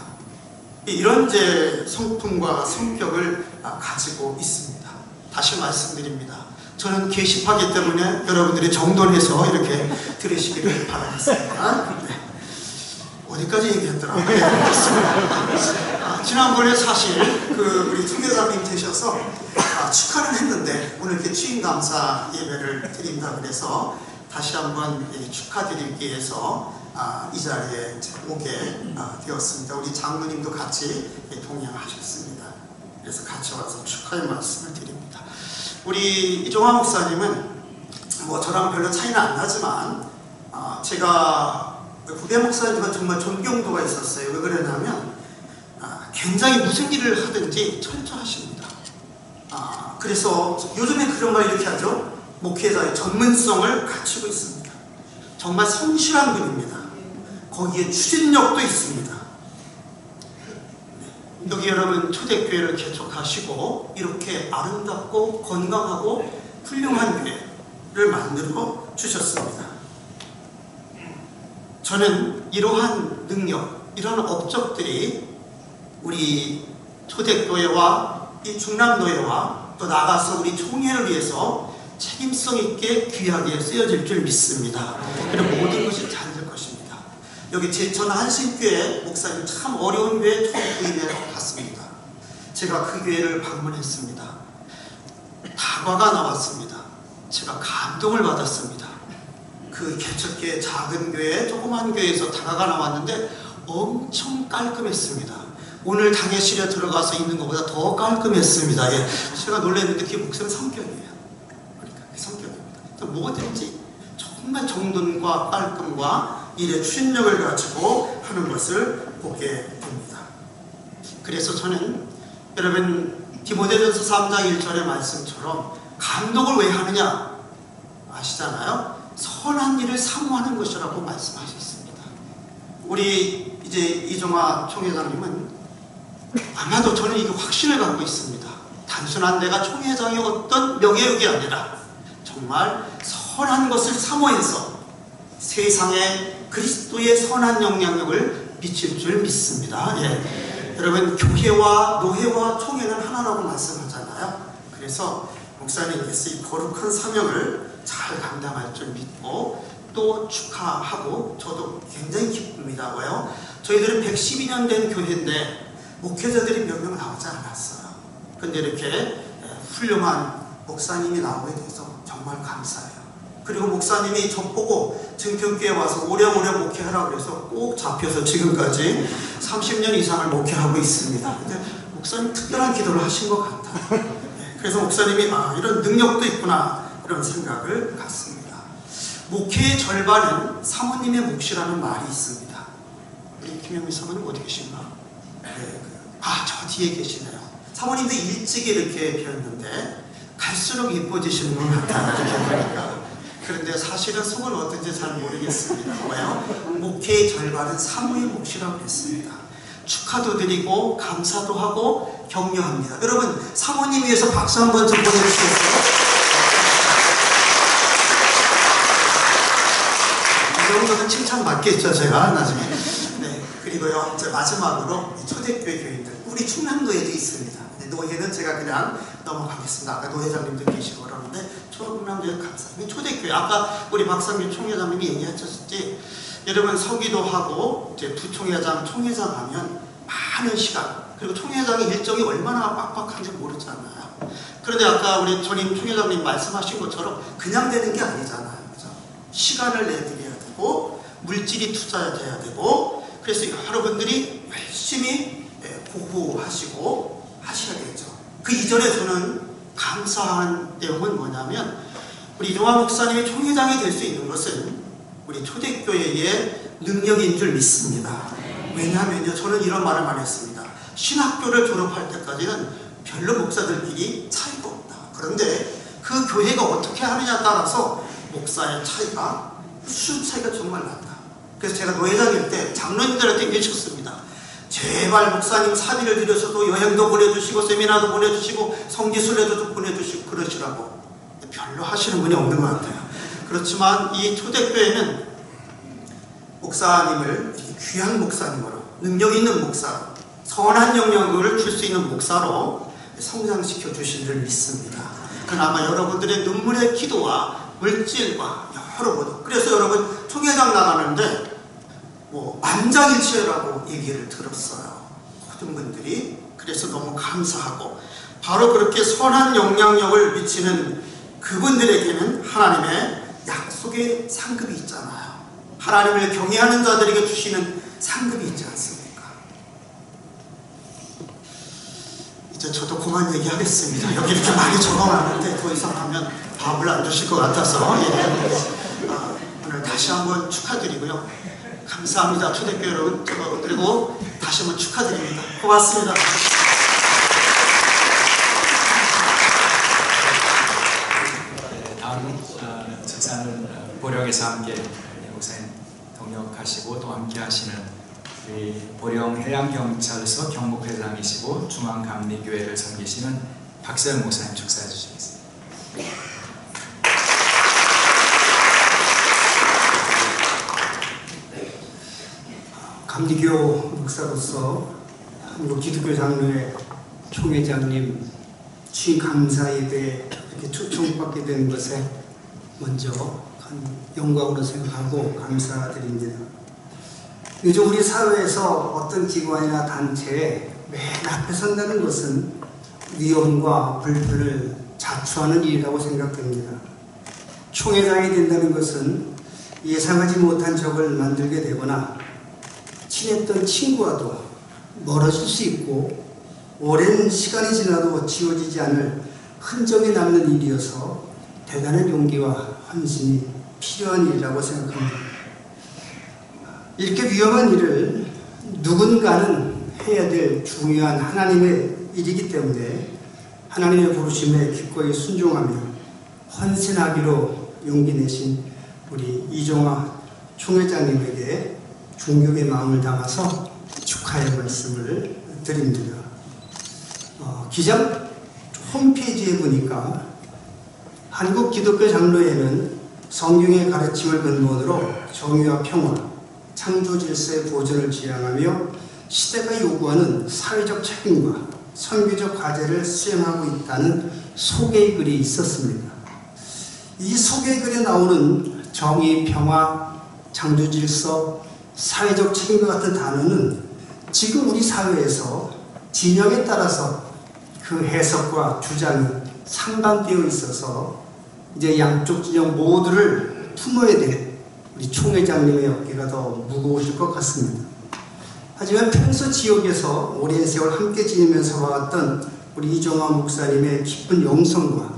이런 제 성품과 성격을 가지고 있습니다. 다시 말씀드립니다. 저는 게시파기 때문에 여러분들이 정돈해서 이렇게 들으시기를 바라겠습니다. 네. 어디까지 얘기했더라? 지난번에 사실 우리 총회장님 되셔서 축하를 했는데 오늘 이렇게 취임감사 예배를 드린다 그래서 다시 한번 축하드리기 위해서 이 자리에 오게 되었습니다. 우리 장로님도 같이 동행하셨습니다. 그래서 같이 와서 축하의 말씀을 드립니다. 우리 이종환 목사님은 뭐 저랑 별로 차이는 안 나지만 제가 후배 목사님과 정말 존경도가 있었어요. 왜 그러냐면 굉장히 무슨 일을 하든지 철저하십니다. 그래서 요즘에 그런 말 이렇게 하죠. 목회자의 전문성을 갖추고 있습니다. 정말 성실한 분입니다. 거기에 추진력도 있습니다. 여기 여러분 초대교회를 개척하시고 이렇게 아름답고 건강하고 훌륭한 교회를 만들어 주셨습니다. 저는 이러한 능력, 이러한 업적들이 우리 초대교회와 이 중남교회와 또 나가서 우리 총회를 위해서 책임성 있게 귀하게 쓰여질 줄 믿습니다. 그리고 모든 것이 잘 될 것입니다. 여기 제천 한신교회 목사님 참 어려운 교회 처음 부임해 갔습니다. 제가 그 교회를 방문했습니다. 다과가 나왔습니다. 제가 감동을 받았습니다. 그 개척교회 작은 교회, 조그만 교회에서 다과가 나왔는데 엄청 깔끔했습니다. 오늘 당회실에 들어가서 있는 것보다 더 깔끔했습니다. 예. 제가 놀랐는데 그게 목사님 성격이에요. 그러니까 그 성격입니다. 뭐든지 정말 정돈과 깔끔과 일의 추진력을 가지고 하는 것을 보게 됩니다. 그래서 저는 여러분 디모데전서 3장 1절의 말씀처럼 감독을 왜 하느냐 아시잖아요. 선한 일을 사모하는 것이라고 말씀하셨습니다. 우리 이제 이종화 총회장님은 아마도 저는 이거 확신을 갖고 있습니다. 단순한 내가 총회장의 어떤 명예욕이 아니라 정말 선한 것을 사모해서 세상에 그리스도의 선한 영향력을 미칠 줄 믿습니다. 예. 여러분 교회와 노회와 총회는 하나라고 말씀하잖아요. 그래서 목사님께서 이 거룩한 사명을 잘 감당할 줄 믿고 또 축하하고 저도 굉장히 기쁩니다. 왜요? 저희들은 112년 된 교회인데 목회자들이 몇 명 나오지 않았어요. 근데 이렇게 훌륭한 목사님이 나오게 돼서 정말 감사해요. 그리고 목사님이 저 보고 증평교회 와서 오래오래 목회하라고 해서 꼭 잡혀서 지금까지 30년 이상을 목회하고 있습니다. 근데 목사님 특별한 기도를 하신 것 같아요. 그래서 목사님이 이런 능력도 있구나 이런 생각을 갖습니다. 목회의 절반은 사모님의 몫이라는 말이 있습니다. 우리 김영미 사모님 어디 계신가? 네, 저 뒤에 계시네요. 사모님도 일찍 이렇게 뵀는데 갈수록 이뻐지시는 것 같아요. 이렇게 보니까. 그런데 사실은 속은 어떤지 잘 모르겠습니다. 왜요? 목회의 절반은 사모의 몫이라고 했습니다. 축하도 드리고 감사도 하고 격려합니다. 여러분 사모님 위해서 박수 한번 좀 보내주시겠어요? 이 정도는 칭찬 받겠죠 제가 나중에. 네, 그리고요 이제 마지막으로 초대교회 교인들 우리 충남노예도 있습니다. 노예는 제가 그냥 넘어가겠습니다. 아까 노회장님도 계시고 그러는데 충남노예 감사합니다. 초대교회 아까 우리 박상규 총회장님이 얘기하셨지. 여러분 서기도 하고 이제 부총회장, 총회장 하면 많은 시간 그리고 총회장의 일정이 얼마나 빡빡한지 모르잖아요. 그런데 아까 우리 전임 총회장님 말씀하신 것처럼 그냥 되는 게 아니잖아요. 그죠? 시간을 내드려야 되고 물질이 투자돼야 되고 그래서 여러분들이 열심히 공부하시고 하셔야겠죠. 그 이전에 저는 감사한 내용은 뭐냐면 우리 이종화 목사님이 총회장이 될 수 있는 것은 우리 초대교회의 능력인 줄 믿습니다. 왜냐하면요, 저는 이런 말을 많이 했습니다. 신학교를 졸업할 때까지는 별로 목사들끼리 차이가 없다. 그런데 그 교회가 어떻게 하느냐에 따라서 목사의 차이가 수준 차이가 정말 난다. 그래서 제가 노회장일 때 장로님들한테 외쳤습니다. 제발 목사님 사비를 들여서도 여행도 보내주시고 세미나도 보내주시고 성지순례도 보내주시고 그러시라고. 별로 하시는 분이 없는 것 같아요. 그렇지만 이 초대교회는 목사님을 귀한 목사님으로, 능력 있는 목사로, 선한 영향력을 줄 수 있는 목사로 성장시켜 주신 줄 믿습니다. 그나마 여러분들의 눈물의 기도와 물질과 여러 분, 그래서 여러분 총회장 나가는데 뭐 만장일치라고 얘기를 들었어요. 모든 분들이. 그래서 너무 감사하고, 바로 그렇게 선한 영향력을 미치는 그분들에게는 하나님의 약속의 상급이 있잖아요. 하나님을 경외하는 자들에게 주시는 상급이 있지 않습니까? 이제 저도 그만 얘기하겠습니다. 여기 이렇게 많이 적어놨는데 더 이상 하면 밥을 안 주실 것 같아서 오늘 다시 한번 축하드리고요. 감사합니다. 초대교회 여러분. 그리고 다시 한번 축하드립니다. 고맙습니다. 다음 축사는 보령에서 함께 목사님 동역하시고 또 함께 하시는 우리 보령 해양경찰서 경목회장이시고 중앙감리교회를 섬기시는 박세영 목사님 축사해 주시겠습니다. 감리교 목사로서 한국 기독교 장로회 총회장님 취감사예배에 이렇게 초청받게 된 것에 먼저 영광으로 생각하고 감사드립니다. 요즘 우리 사회에서 어떤 기관이나 단체에 맨 앞에 선다는 것은 위험과 불편을 자초하는 일이라고 생각됩니다. 총회장이 된다는 것은 예상하지 못한 적을 만들게 되거나 친했던 친구와도 멀어질 수 있고 오랜 시간이 지나도 지워지지 않을 흔적이 남는 일이어서 대단한 용기와 헌신이 필요한 일이라고 생각합니다. 이렇게 위험한 일을 누군가는 해야 될 중요한 하나님의 일이기 때문에 하나님의 부르심에 기꺼이 순종하며 헌신하기로 용기 내신 우리 이종화 총회장님에게 존경의 마음을 담아서 축하의 말씀을 드립니다. 기장 홈페이지에 보니까 한국 기독교 장로회는 성경의 가르침을 근본으로 정의와 평화, 창조 질서의 보존을 지향하며 시대가 요구하는 사회적 책임과 선교적 과제를 수행하고 있다는 소개의 글이 있었습니다. 이 소개의 글에 나오는 정의, 평화, 창조 질서, 사회적 책임과 같은 단어는 지금 우리 사회에서 진영에 따라서 그 해석과 주장이 상반되어 있어서 이제 양쪽 진영 모두를 품어야 될 우리 총회장님의 어깨가 더 무거우실 것 같습니다. 하지만 평소 지역에서 오랜 세월 함께 지내면서 봐왔던 우리 이종화 목사님의 깊은 영성과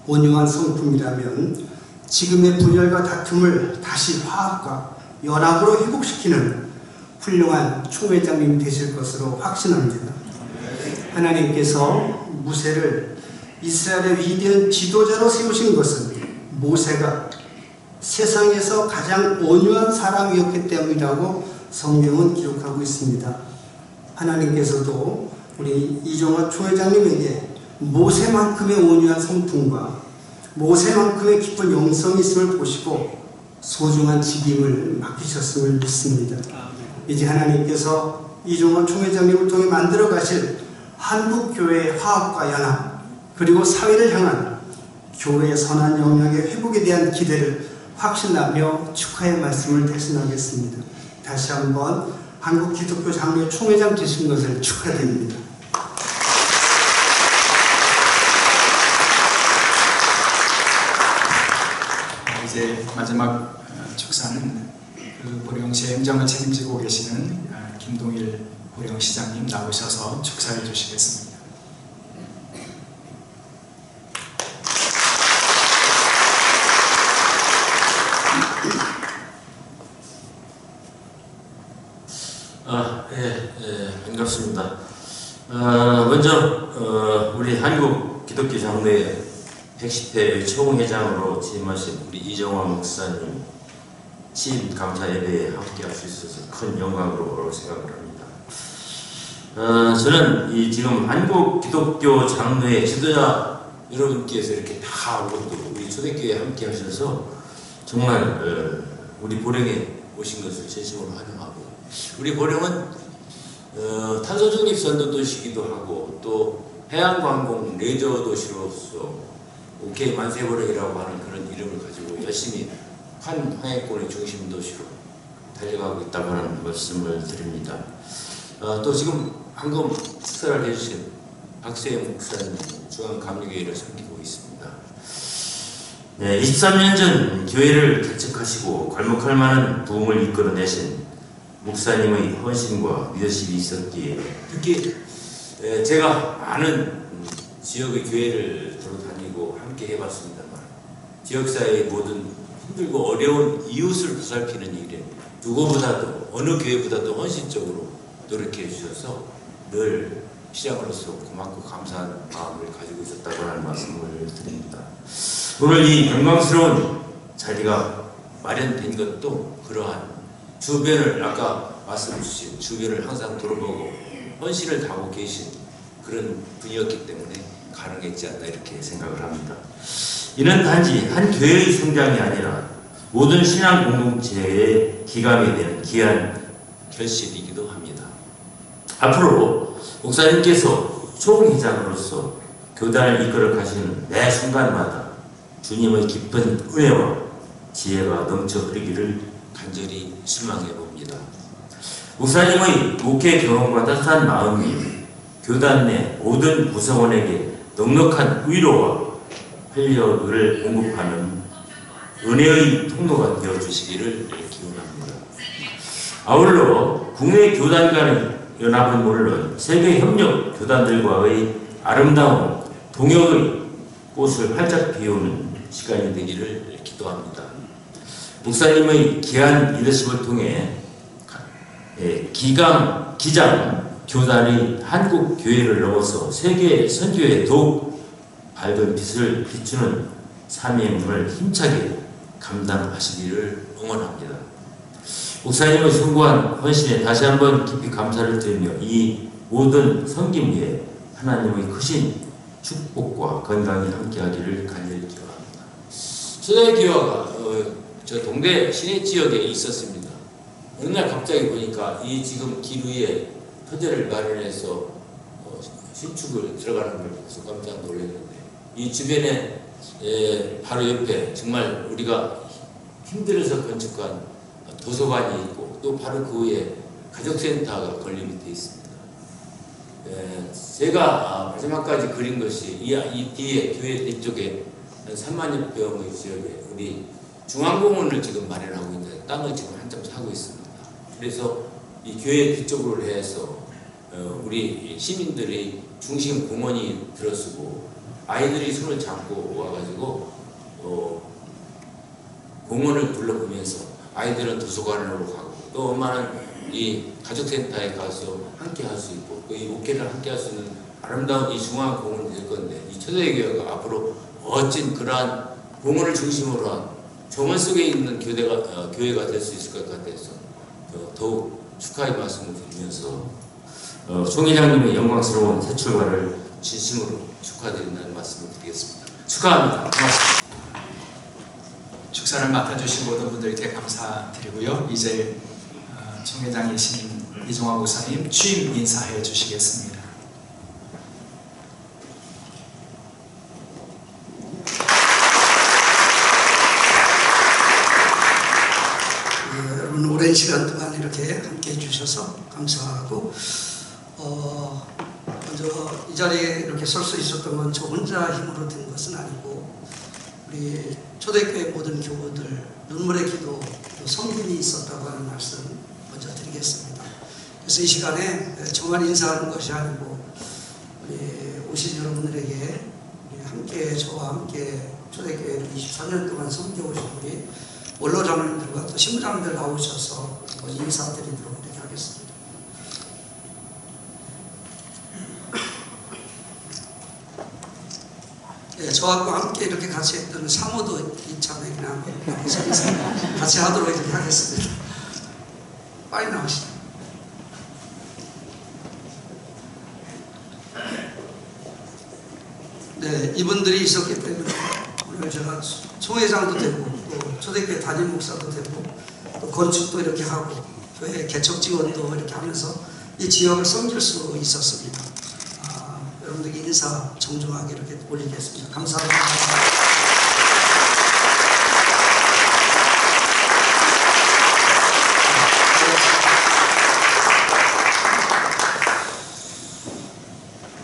온유한 성품이라면 지금의 분열과 다툼을 다시 화합과 연합으로 회복시키는 훌륭한 총회장님이 되실 것으로 확신합니다. 하나님께서 모세를 이스라엘의 위대한 지도자로 세우신 것은 모세가 세상에서 가장 온유한 사람이었기 때문이라고 성경은 기록하고 있습니다. 하나님께서도 우리 이종화 총회장님에게 모세만큼의 온유한 성품과 모세만큼의 깊은 영성이 있음을 보시고 소중한 직임을 맡기셨음을 믿습니다. 이제 하나님께서 이종화 총회장님을 통해 만들어 가실 한국교회의 화합과 연합 그리고 사회를 향한 교회의 선한 영향의 회복에 대한 기대를 확신하며 축하의 말씀을 대신하겠습니다. 다시 한번 한국 기독교 장로회 총회장 되신 것을 축하드립니다. 이제 마지막 축사는 그 보령시 행정을 책임지고 계시는 김동일 보령시장님 나오셔서 축사해 주시겠습니다. 반갑습니다. 먼저 우리 한국 기독교 장로회 110회 총회장으로 취임하신 우리 이정화 목사님 취임 감사 예배에 함께할 수 있어서 큰 영광으로 생각을 합니다. 저는 이 지금 한국 기독교 장로회 지도자 여러분께서 이렇게 다 오고 또 우리 초대교회에 함께하셔서 정말 우리 보령에 오신 것을 진심으로 환영하고, 우리 보령은 탄소 중립 선도 도시기도 하고 또 해양관광 레저 도시로서 OK 만세 보령이라고 하는 그런 이름을 가지고 열심히 환해권의 중심 도시로 달려가고 있다고 하는 말씀을 드립니다. 또 지금 방금 축사를 해주신 박세영 목사님 중앙감리교회를 섬기고 있습니다. 네, 23년 전 교회를 개척하시고 괄목할 만한 부흥을 이끌어내신 목사님의 헌신과 리더십이 있었기에, 특히 제가 많은 지역의 교회를 돌아다니고 함께 해봤습니다만, 지역사회의 모든 힘들고 어려운 이웃을 보살피는 일에 누구보다도 어느 교회보다도 헌신적으로 노력해 주셔서 늘 시장으로서 고맙고 감사한 마음을 가지고 있었다고 하는 말씀을 드립니다. 오늘 이 영광스러운 자리가 마련된 것도 그러한 주변을, 아까 말씀 주신 주변을 항상 돌아보고 헌신을 다하고 계신 그런 분이었기 때문에 가능했지 않나 이렇게 생각을 합니다. 이는 단지 한 교회의 성장이 아니라 모든 신앙 공동체의 기감이 되는 귀한 결실이기도 합니다. 앞으로 목사님께서 총회장으로서 교단을 이끌어 가시는 매 순간마다 주님의 깊은 은혜와 지혜가 넘쳐 흐르기를 간절히 소망해 봅니다. 목사님의 목회 경험과 따뜻한 마음이 교단 내 모든 구성원에게 넉넉한 위로와 활력을 공급하는 은혜의 통로가 되어주시기를 기원합니다. 아울러 국내 교단 간의 연합은 물론 세계 협력 교단들과의 아름다운 동역의 꽃을 활짝 피우는 시간이 되기를 기도합니다. 목사님의 귀한 리더십을 통해 기장 교단이 한국 교회를 넘어서 세계 선교에 더욱 밝은 빛을 비추는 사명을 힘차게 감당하시기를 응원합니다. 목사님의 숭고한 헌신에 다시 한번 깊이 감사를 드리며 이 모든 섬김 위에 하나님의 크신 축복과 건강이 함께하기를 간절히 기도합니다. 초대교회가 저 동대 시내 지역에 있었습니다. 어느 날 갑자기 보니까 이 지금 길 위에 터널을 마련해서 신축을 들어가는 걸 보고서 깜짝 놀랐는데, 이 주변에 바로 옆에 정말 우리가 힘들어서 건축한 도서관이 있고 또 바로 그 위에 가족센터가 건립이 되어 있습니다. 제가 마지막까지 그린 것이 이 뒤에 교회 뒤쪽에 한 3만여 평의 지역에 우리 중앙공원을 지금 마련하고 있는데 땅을 지금 한참 사고 있습니다. 그래서 이 교회 뒤쪽으로 해서 우리 시민들이 중심 공원이 들어서고 아이들이 손을 잡고 와가지고 공원을 둘러보면서 아이들은 도서관으로 가고 또 엄마는 이 가족센터에 가서 함께 할 수 있고 또 이 목회를 함께 할 수 있는 아름다운 이 중앙공원이 될 건데, 이 초대교회가 앞으로 멋진 그러한 공원을 중심으로 한 정원 속에 있는 교회가 될 수 있을 것 같아서 더욱 축하의 말씀을 드리면서 총회장님의 영광스러운 새 출발을 진심으로 축하드린다는 말씀을 드리겠습니다. 축하합니다. 고맙습니다. 축사를 맡아주신 모든 분들께 감사드리고요. 이제 총회장이신 이종화 목사님 취임 인사해 주시겠습니다. 여러분 오랜 시간 동안 이렇게 함께 해주셔서 감사하고, 먼저 이 자리에 이렇게 설 수 있었던 건 저 혼자 힘으로 된 것은 아니고 우리 초대교회 모든 교우들 눈물의 기도, 섬김이 있었다고 하는 말씀 먼저 드리겠습니다. 그래서 이 시간에 정말 인사하는 것이 아니고 우리 오신 여러분들에게 함께 저와 함께 초대교회를 24년 동안 섬겨오신 우리 원로장님들과 또 신부장님들 나오셔서 인사드리도록 이렇게 하겠습니다. 네, 저하고 함께 이렇게 같이 했던 사모도 이참에나 같이 하도록 이렇게 하겠습니다. 빨리 나오시죠. 네, 이분들이 있었기 때문에 오늘 제가 총회장도 되고 또 초대교회 담임 목사도 되고 또 건축도 이렇게 하고 교회 개척 지원도 이렇게 하면서 이 지역을 섬길 수 있었습니다. 여러분들께 인사 정중하게 이렇게 올리겠습니다. 감사합니다.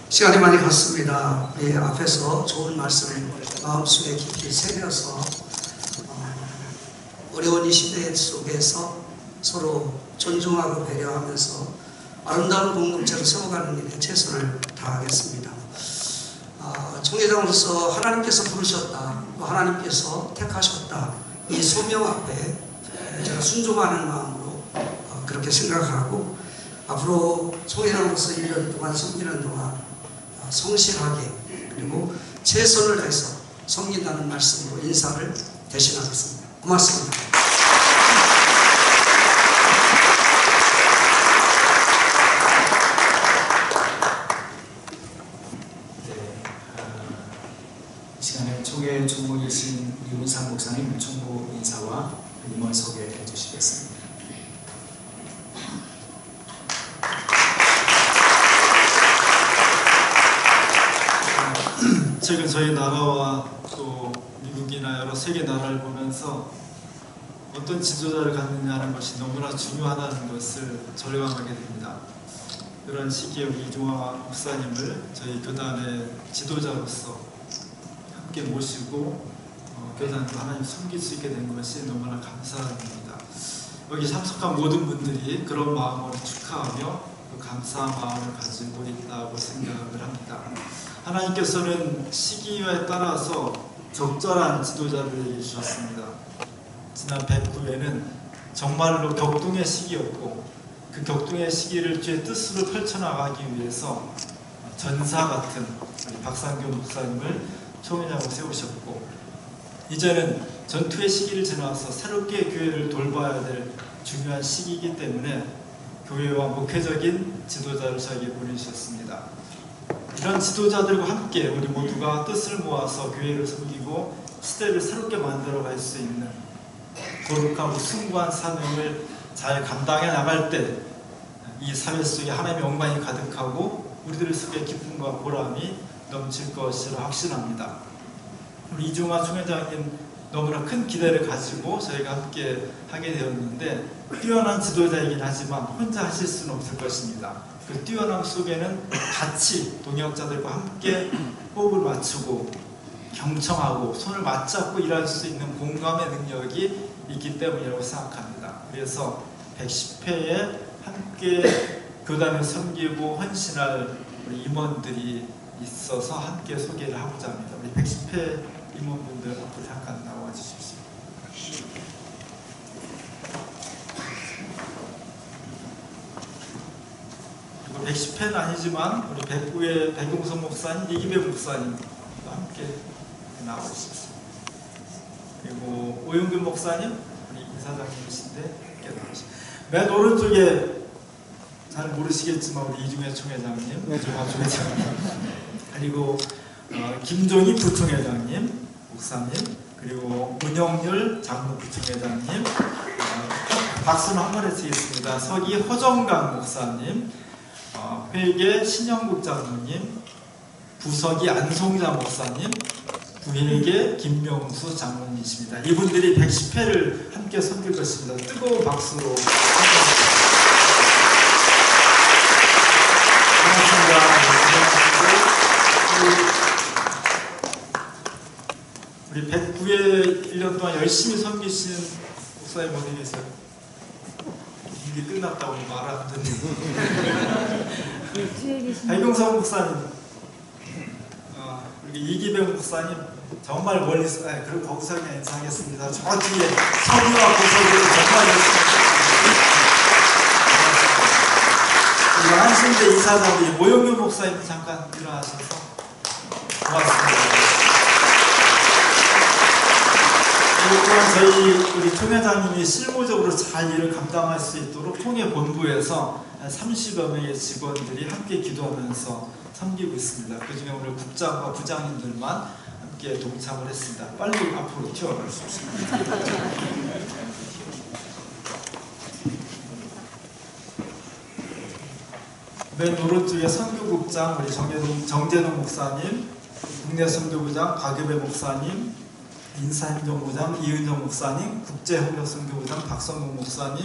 시간이 많이 갔습니다. 예, 앞에서 좋은 말씀을 마음속에 깊이 새겨서 어려운 이 시대 속에서 서로 존중하고 배려하면서 아름다운 공동체를 세워가는 일에 최선을 다하겠습니다. 총회장으로서 하나님께서 부르셨다, 또 하나님께서 택하셨다, 이 소명 앞에 제가 순종하는 마음으로 그렇게 생각하고 앞으로 총회장으로서 1년 동안 섬기는 동안 성실하게 그리고 최선을 다해서 섬긴다는 말씀으로 인사를 대신하겠습니다. 고맙습니다. 이 시간에 총회 총무이신 윤상 목사님 총무 인사와 임원 소개해 주시겠습니다. 최근 저희 나라와 또 미국이나 여러 세계 나라를 보면서 어떤 지도자를 갖느냐는 것이 너무나 중요하다는 것을 절감하게 됩니다. 그런 시기에 우리 이종화 목사님을 저희 교단의 지도자로서 함께 모시고 교단도 하나님 섬길 수 있게 된 것이 너무나 감사합니다. 여기 참석한 모든 분들이 그런 마음으로 축하하며 감사한 마음을 가지고 있다고 생각을 합니다. 하나님께서는 시기에 따라서 적절한 지도자들을 주셨습니다. 지난 109회는 정말로 격동의 시기였고 그 격동의 시기를 주의 뜻으로 펼쳐나가기 위해서 전사 같은 우리 박상교 목사님을 총회장으로 세우셨고 이제는 전투의 시기를 지나서 새롭게 교회를 돌봐야 될 중요한 시기이기 때문에 교회와 목회적인 지도자를 저에게 보내주셨습니다. 이런 지도자들과 함께 우리 모두가 뜻을 모아서 교회를 섬기고 시대를 새롭게 만들어갈 수 있는 거룩하고 숭고한 사명을 잘 감당해 나갈 때 이 사회 속에 하나님의 영광이 가득하고 우리들 속에 기쁨과 보람이 넘칠 것이라 확신합니다. 우리 이종화 총회장님 너무나 큰 기대를 가지고 저희가 함께 하게 되었는데 뛰어난 지도자이긴 하지만 혼자 하실 수는 없을 것입니다. 그 뛰어남 속에는 같이 동역자들과 함께 호흡을 맞추고 경청하고 손을 맞잡고 일할 수 있는 공감의 능력이 있기 때문이라고 생각합니다. 그래서 110회에 함께 교단을 섬기고 헌신할 우리 임원들이 있어서 함께 소개를 하고자 합니다. 우리 110회 임원분들 앞으로 잠깐 나와 주십시오. 그리고 110회는 아니지만 우리 109회 백용석 목사님, 이기배 목사님과 함께 나와 주십시오. 그리고 오영균 목사님, 우리 이사장님이신데 함께 나오십시오. 맨 오른쪽에 잘 모르시겠지만 우리 이중회 총회장님, 이종화 총회장님, 그리고 김종희 부총회장님, 목사님, 그리고 문영률 장로 부총회장님, 박수는 한 번에 치겠습니다. 서기 허정강 목사님, 회계 신영국 장로님, 부서기 안송자 목사님, 부인에게 김명수 장로님이십니다. 이분들이 110회를 함께 섬길 것입니다. 뜨거운 박수로 우리 109회 1년 동안 열심히 섬기신 목사님 어디 계세요? 이게 끝났다고 말 안 듣는 백용석 목사님, 우리 이기병 목사님 정말 멀리서 그리고 거기서 그냥 인사하겠습니다. 저 뒤에 서기와 고석으로 정말 열심히 우리 한신대 이사장 우리 모영규 목사님 잠깐 일어나셔서 고맙습니다. 또한 저희 우리 총회장님이 실무적으로 잘 일을 감당할 수 있도록 총회 본부에서 한 30여 명의 직원들이 함께 기도하면서 섬기고 있습니다. 그 중에 오늘 국장과 부장님들만 함께 동참을 했습니다. 빨리 앞으로 튀어갈 수 있습니다. 맨 오른쪽에 선교국장 우리 정재동 목사님, 국내 선교부장 박유배 목사님, 인사행정부장 이은정 목사님, 국제협력선교부장 박성국 목사님,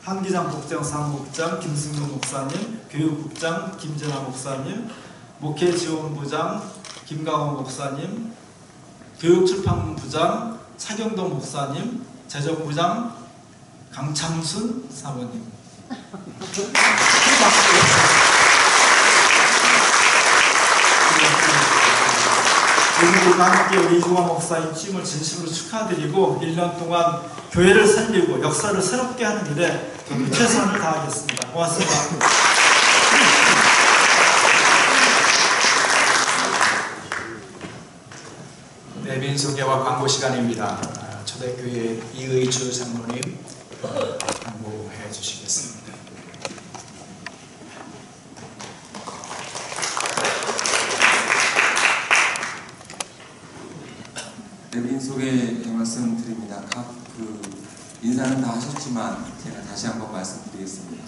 한기장 국정사무국장 김승용 목사님, 교육국장 김재나 목사님, 목회지원부장 김강원 목사님, 교육출판부장 차경동 목사님, 재정부장 강창순 사모님. 그리고 함께 우리 이종환 목사님 취임을 진심으로 축하드리고 1년 동안 교회를 살리고 역사를 새롭게 하는 일에 저도 최선을 다하겠습니다. 고맙습니다. 네, 민소개와 광고 시간입니다. 초대교회 이의주 장로님 광고해 주시겠습니다. 네, 민소개 말씀드립니다. 각 인사는 다 하셨지만 제가 다시 한번 말씀드리겠습니다.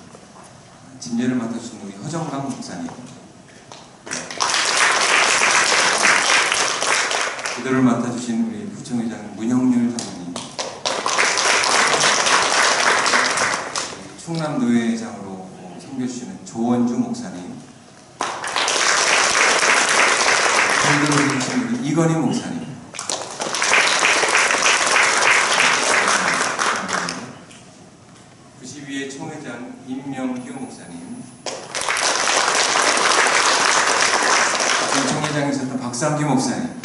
집례를 맡아주신 우리 허정강 목사님, 기도를 맡아주신 우리 부총회장 문형률 장로님, 충남노회장으로 섬겨주시는 조원주 목사님, 기도를 해주신 우리 이건희 목사님, 92회 총회장 임명규 목사님, 전 총회장이셨던 박상규 목사님,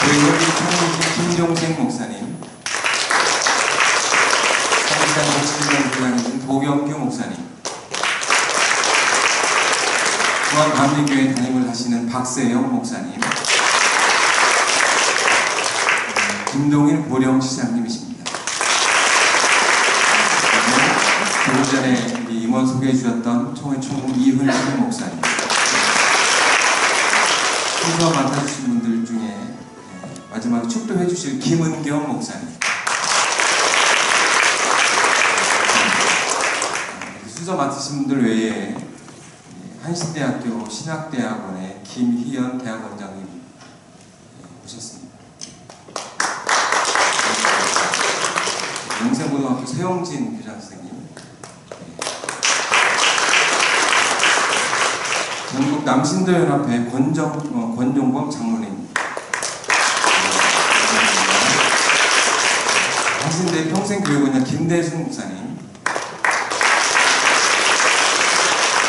교회협의 총무진 김종생 목사님, 상기장 목사님 도경규 목사님, 중앙감리교회 담임을 하시는 박세영 목사님, 김동일 보령시장님이십니다. 조금 전에 임원 소개해 주셨던 총회 총무 이훈식 목사님, 순서 맡아주신 분들 중에 마지막으로 축도해 주실 김은경 목사님, 순서 맡으신 분들 외에 한신대학교 신학대학원의 김희연 대학원장님 오셨습니다. 용생고등학교 서영진 교장 선생님, 전국 남신도연합회 권종범 장로님, 한신대 평생교육원장 김대순 목사님,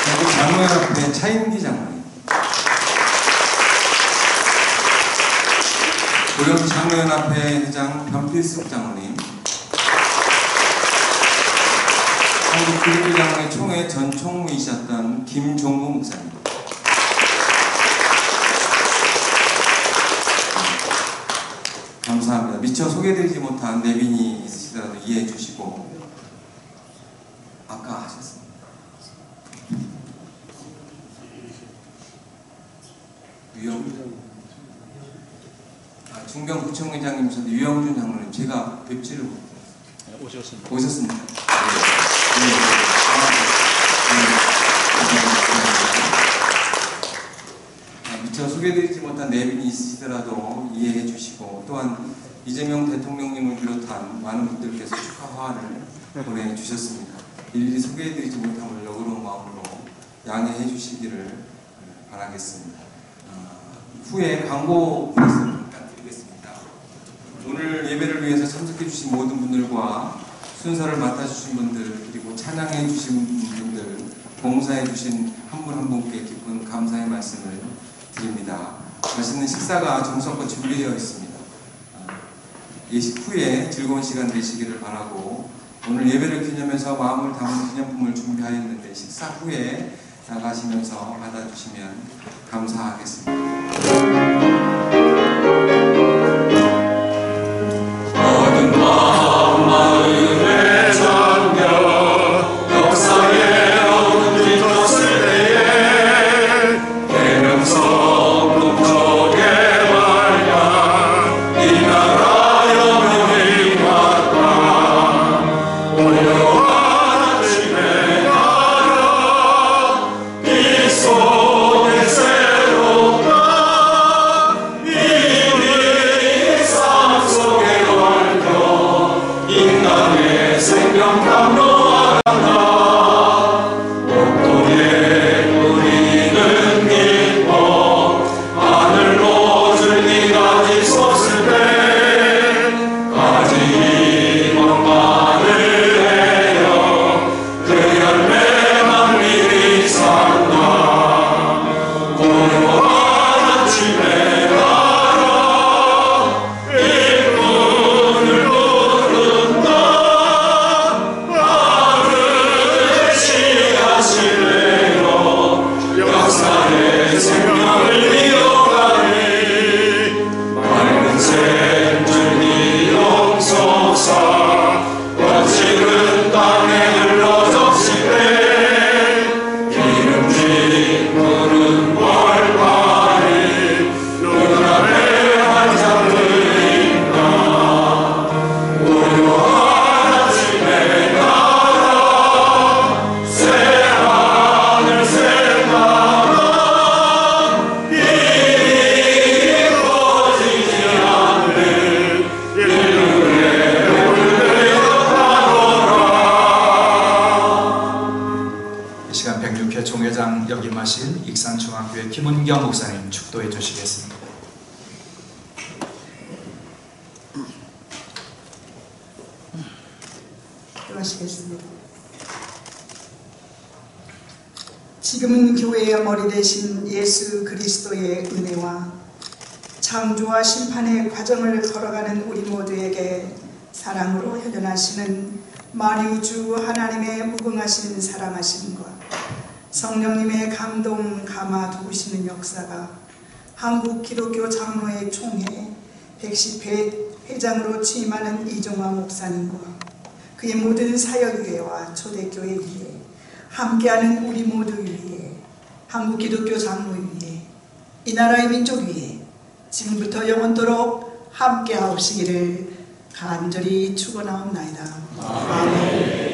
전국 장로연합회 차인기 장로님, 고령 장로연합회 회장 변필숙 장로님, 한국교육장로회 총회 전 총무이셨던 김종무 목사님, 감사합니다. 미처 소개드리지 못한 내빈이 있으시더라도 이해해 주시고, 아까 하셨습니다. 중경구청회장님이셨는데 유영준 장로님, 제가 뵙지를 못했어요. 오셨습니다. 미처 소개드리지 못한 내빈이 있으시더라도 이해해 주시고, 또한 이재명 대통령님을 비롯한 많은 분들께서 축하 화환을 보내주셨습니다. 일일이 소개해드리지 못함을 너그러운 마음으로 양해해 주시기를 바라겠습니다. 후에 광고 말씀 드리겠습니다. 오늘 예배를 위해서 참석해 주신 모든 분들과 순서를 맡아주신 분들, 그리고 찬양해 주신 분들, 봉사해 주신 한 분 한 분께 깊은 감사의 말씀을 드립니다. 맛있는 식사가 정성껏 준비되어 있습니다. 예식 후에 즐거운 시간 되시기를 바라고, 오늘 예배를 기념해서 마음을 담은 기념품을 준비하였는데 식사 후에 나가시면서 받아주시면 감사하겠습니다. 총회장 역임하신 익산중학교의 김은경 목사님 축도해 주시겠습니다. 기도하시겠습니다. 지금은 교회의 머리 대신 예수 그리스도의 은혜와 창조와 심판의 과정을 걸어가는 우리 모두에게 사랑으로 현존하시는 만유주 하나님의 무궁하신 사랑하심과 성령님의 감동 감화 도우시는 역사가 한국 기독교 장로회 총회 110회 회장으로 취임하는 이종화 목사님과 그의 모든 사역위회와 초대교회 위에 함께하는 우리 모두 위에 한국 기독교 장로위에 이 나라의 민족 위에 지금부터 영원토록 함께하옵시기를 간절히 축원하옵나이다. 아멘.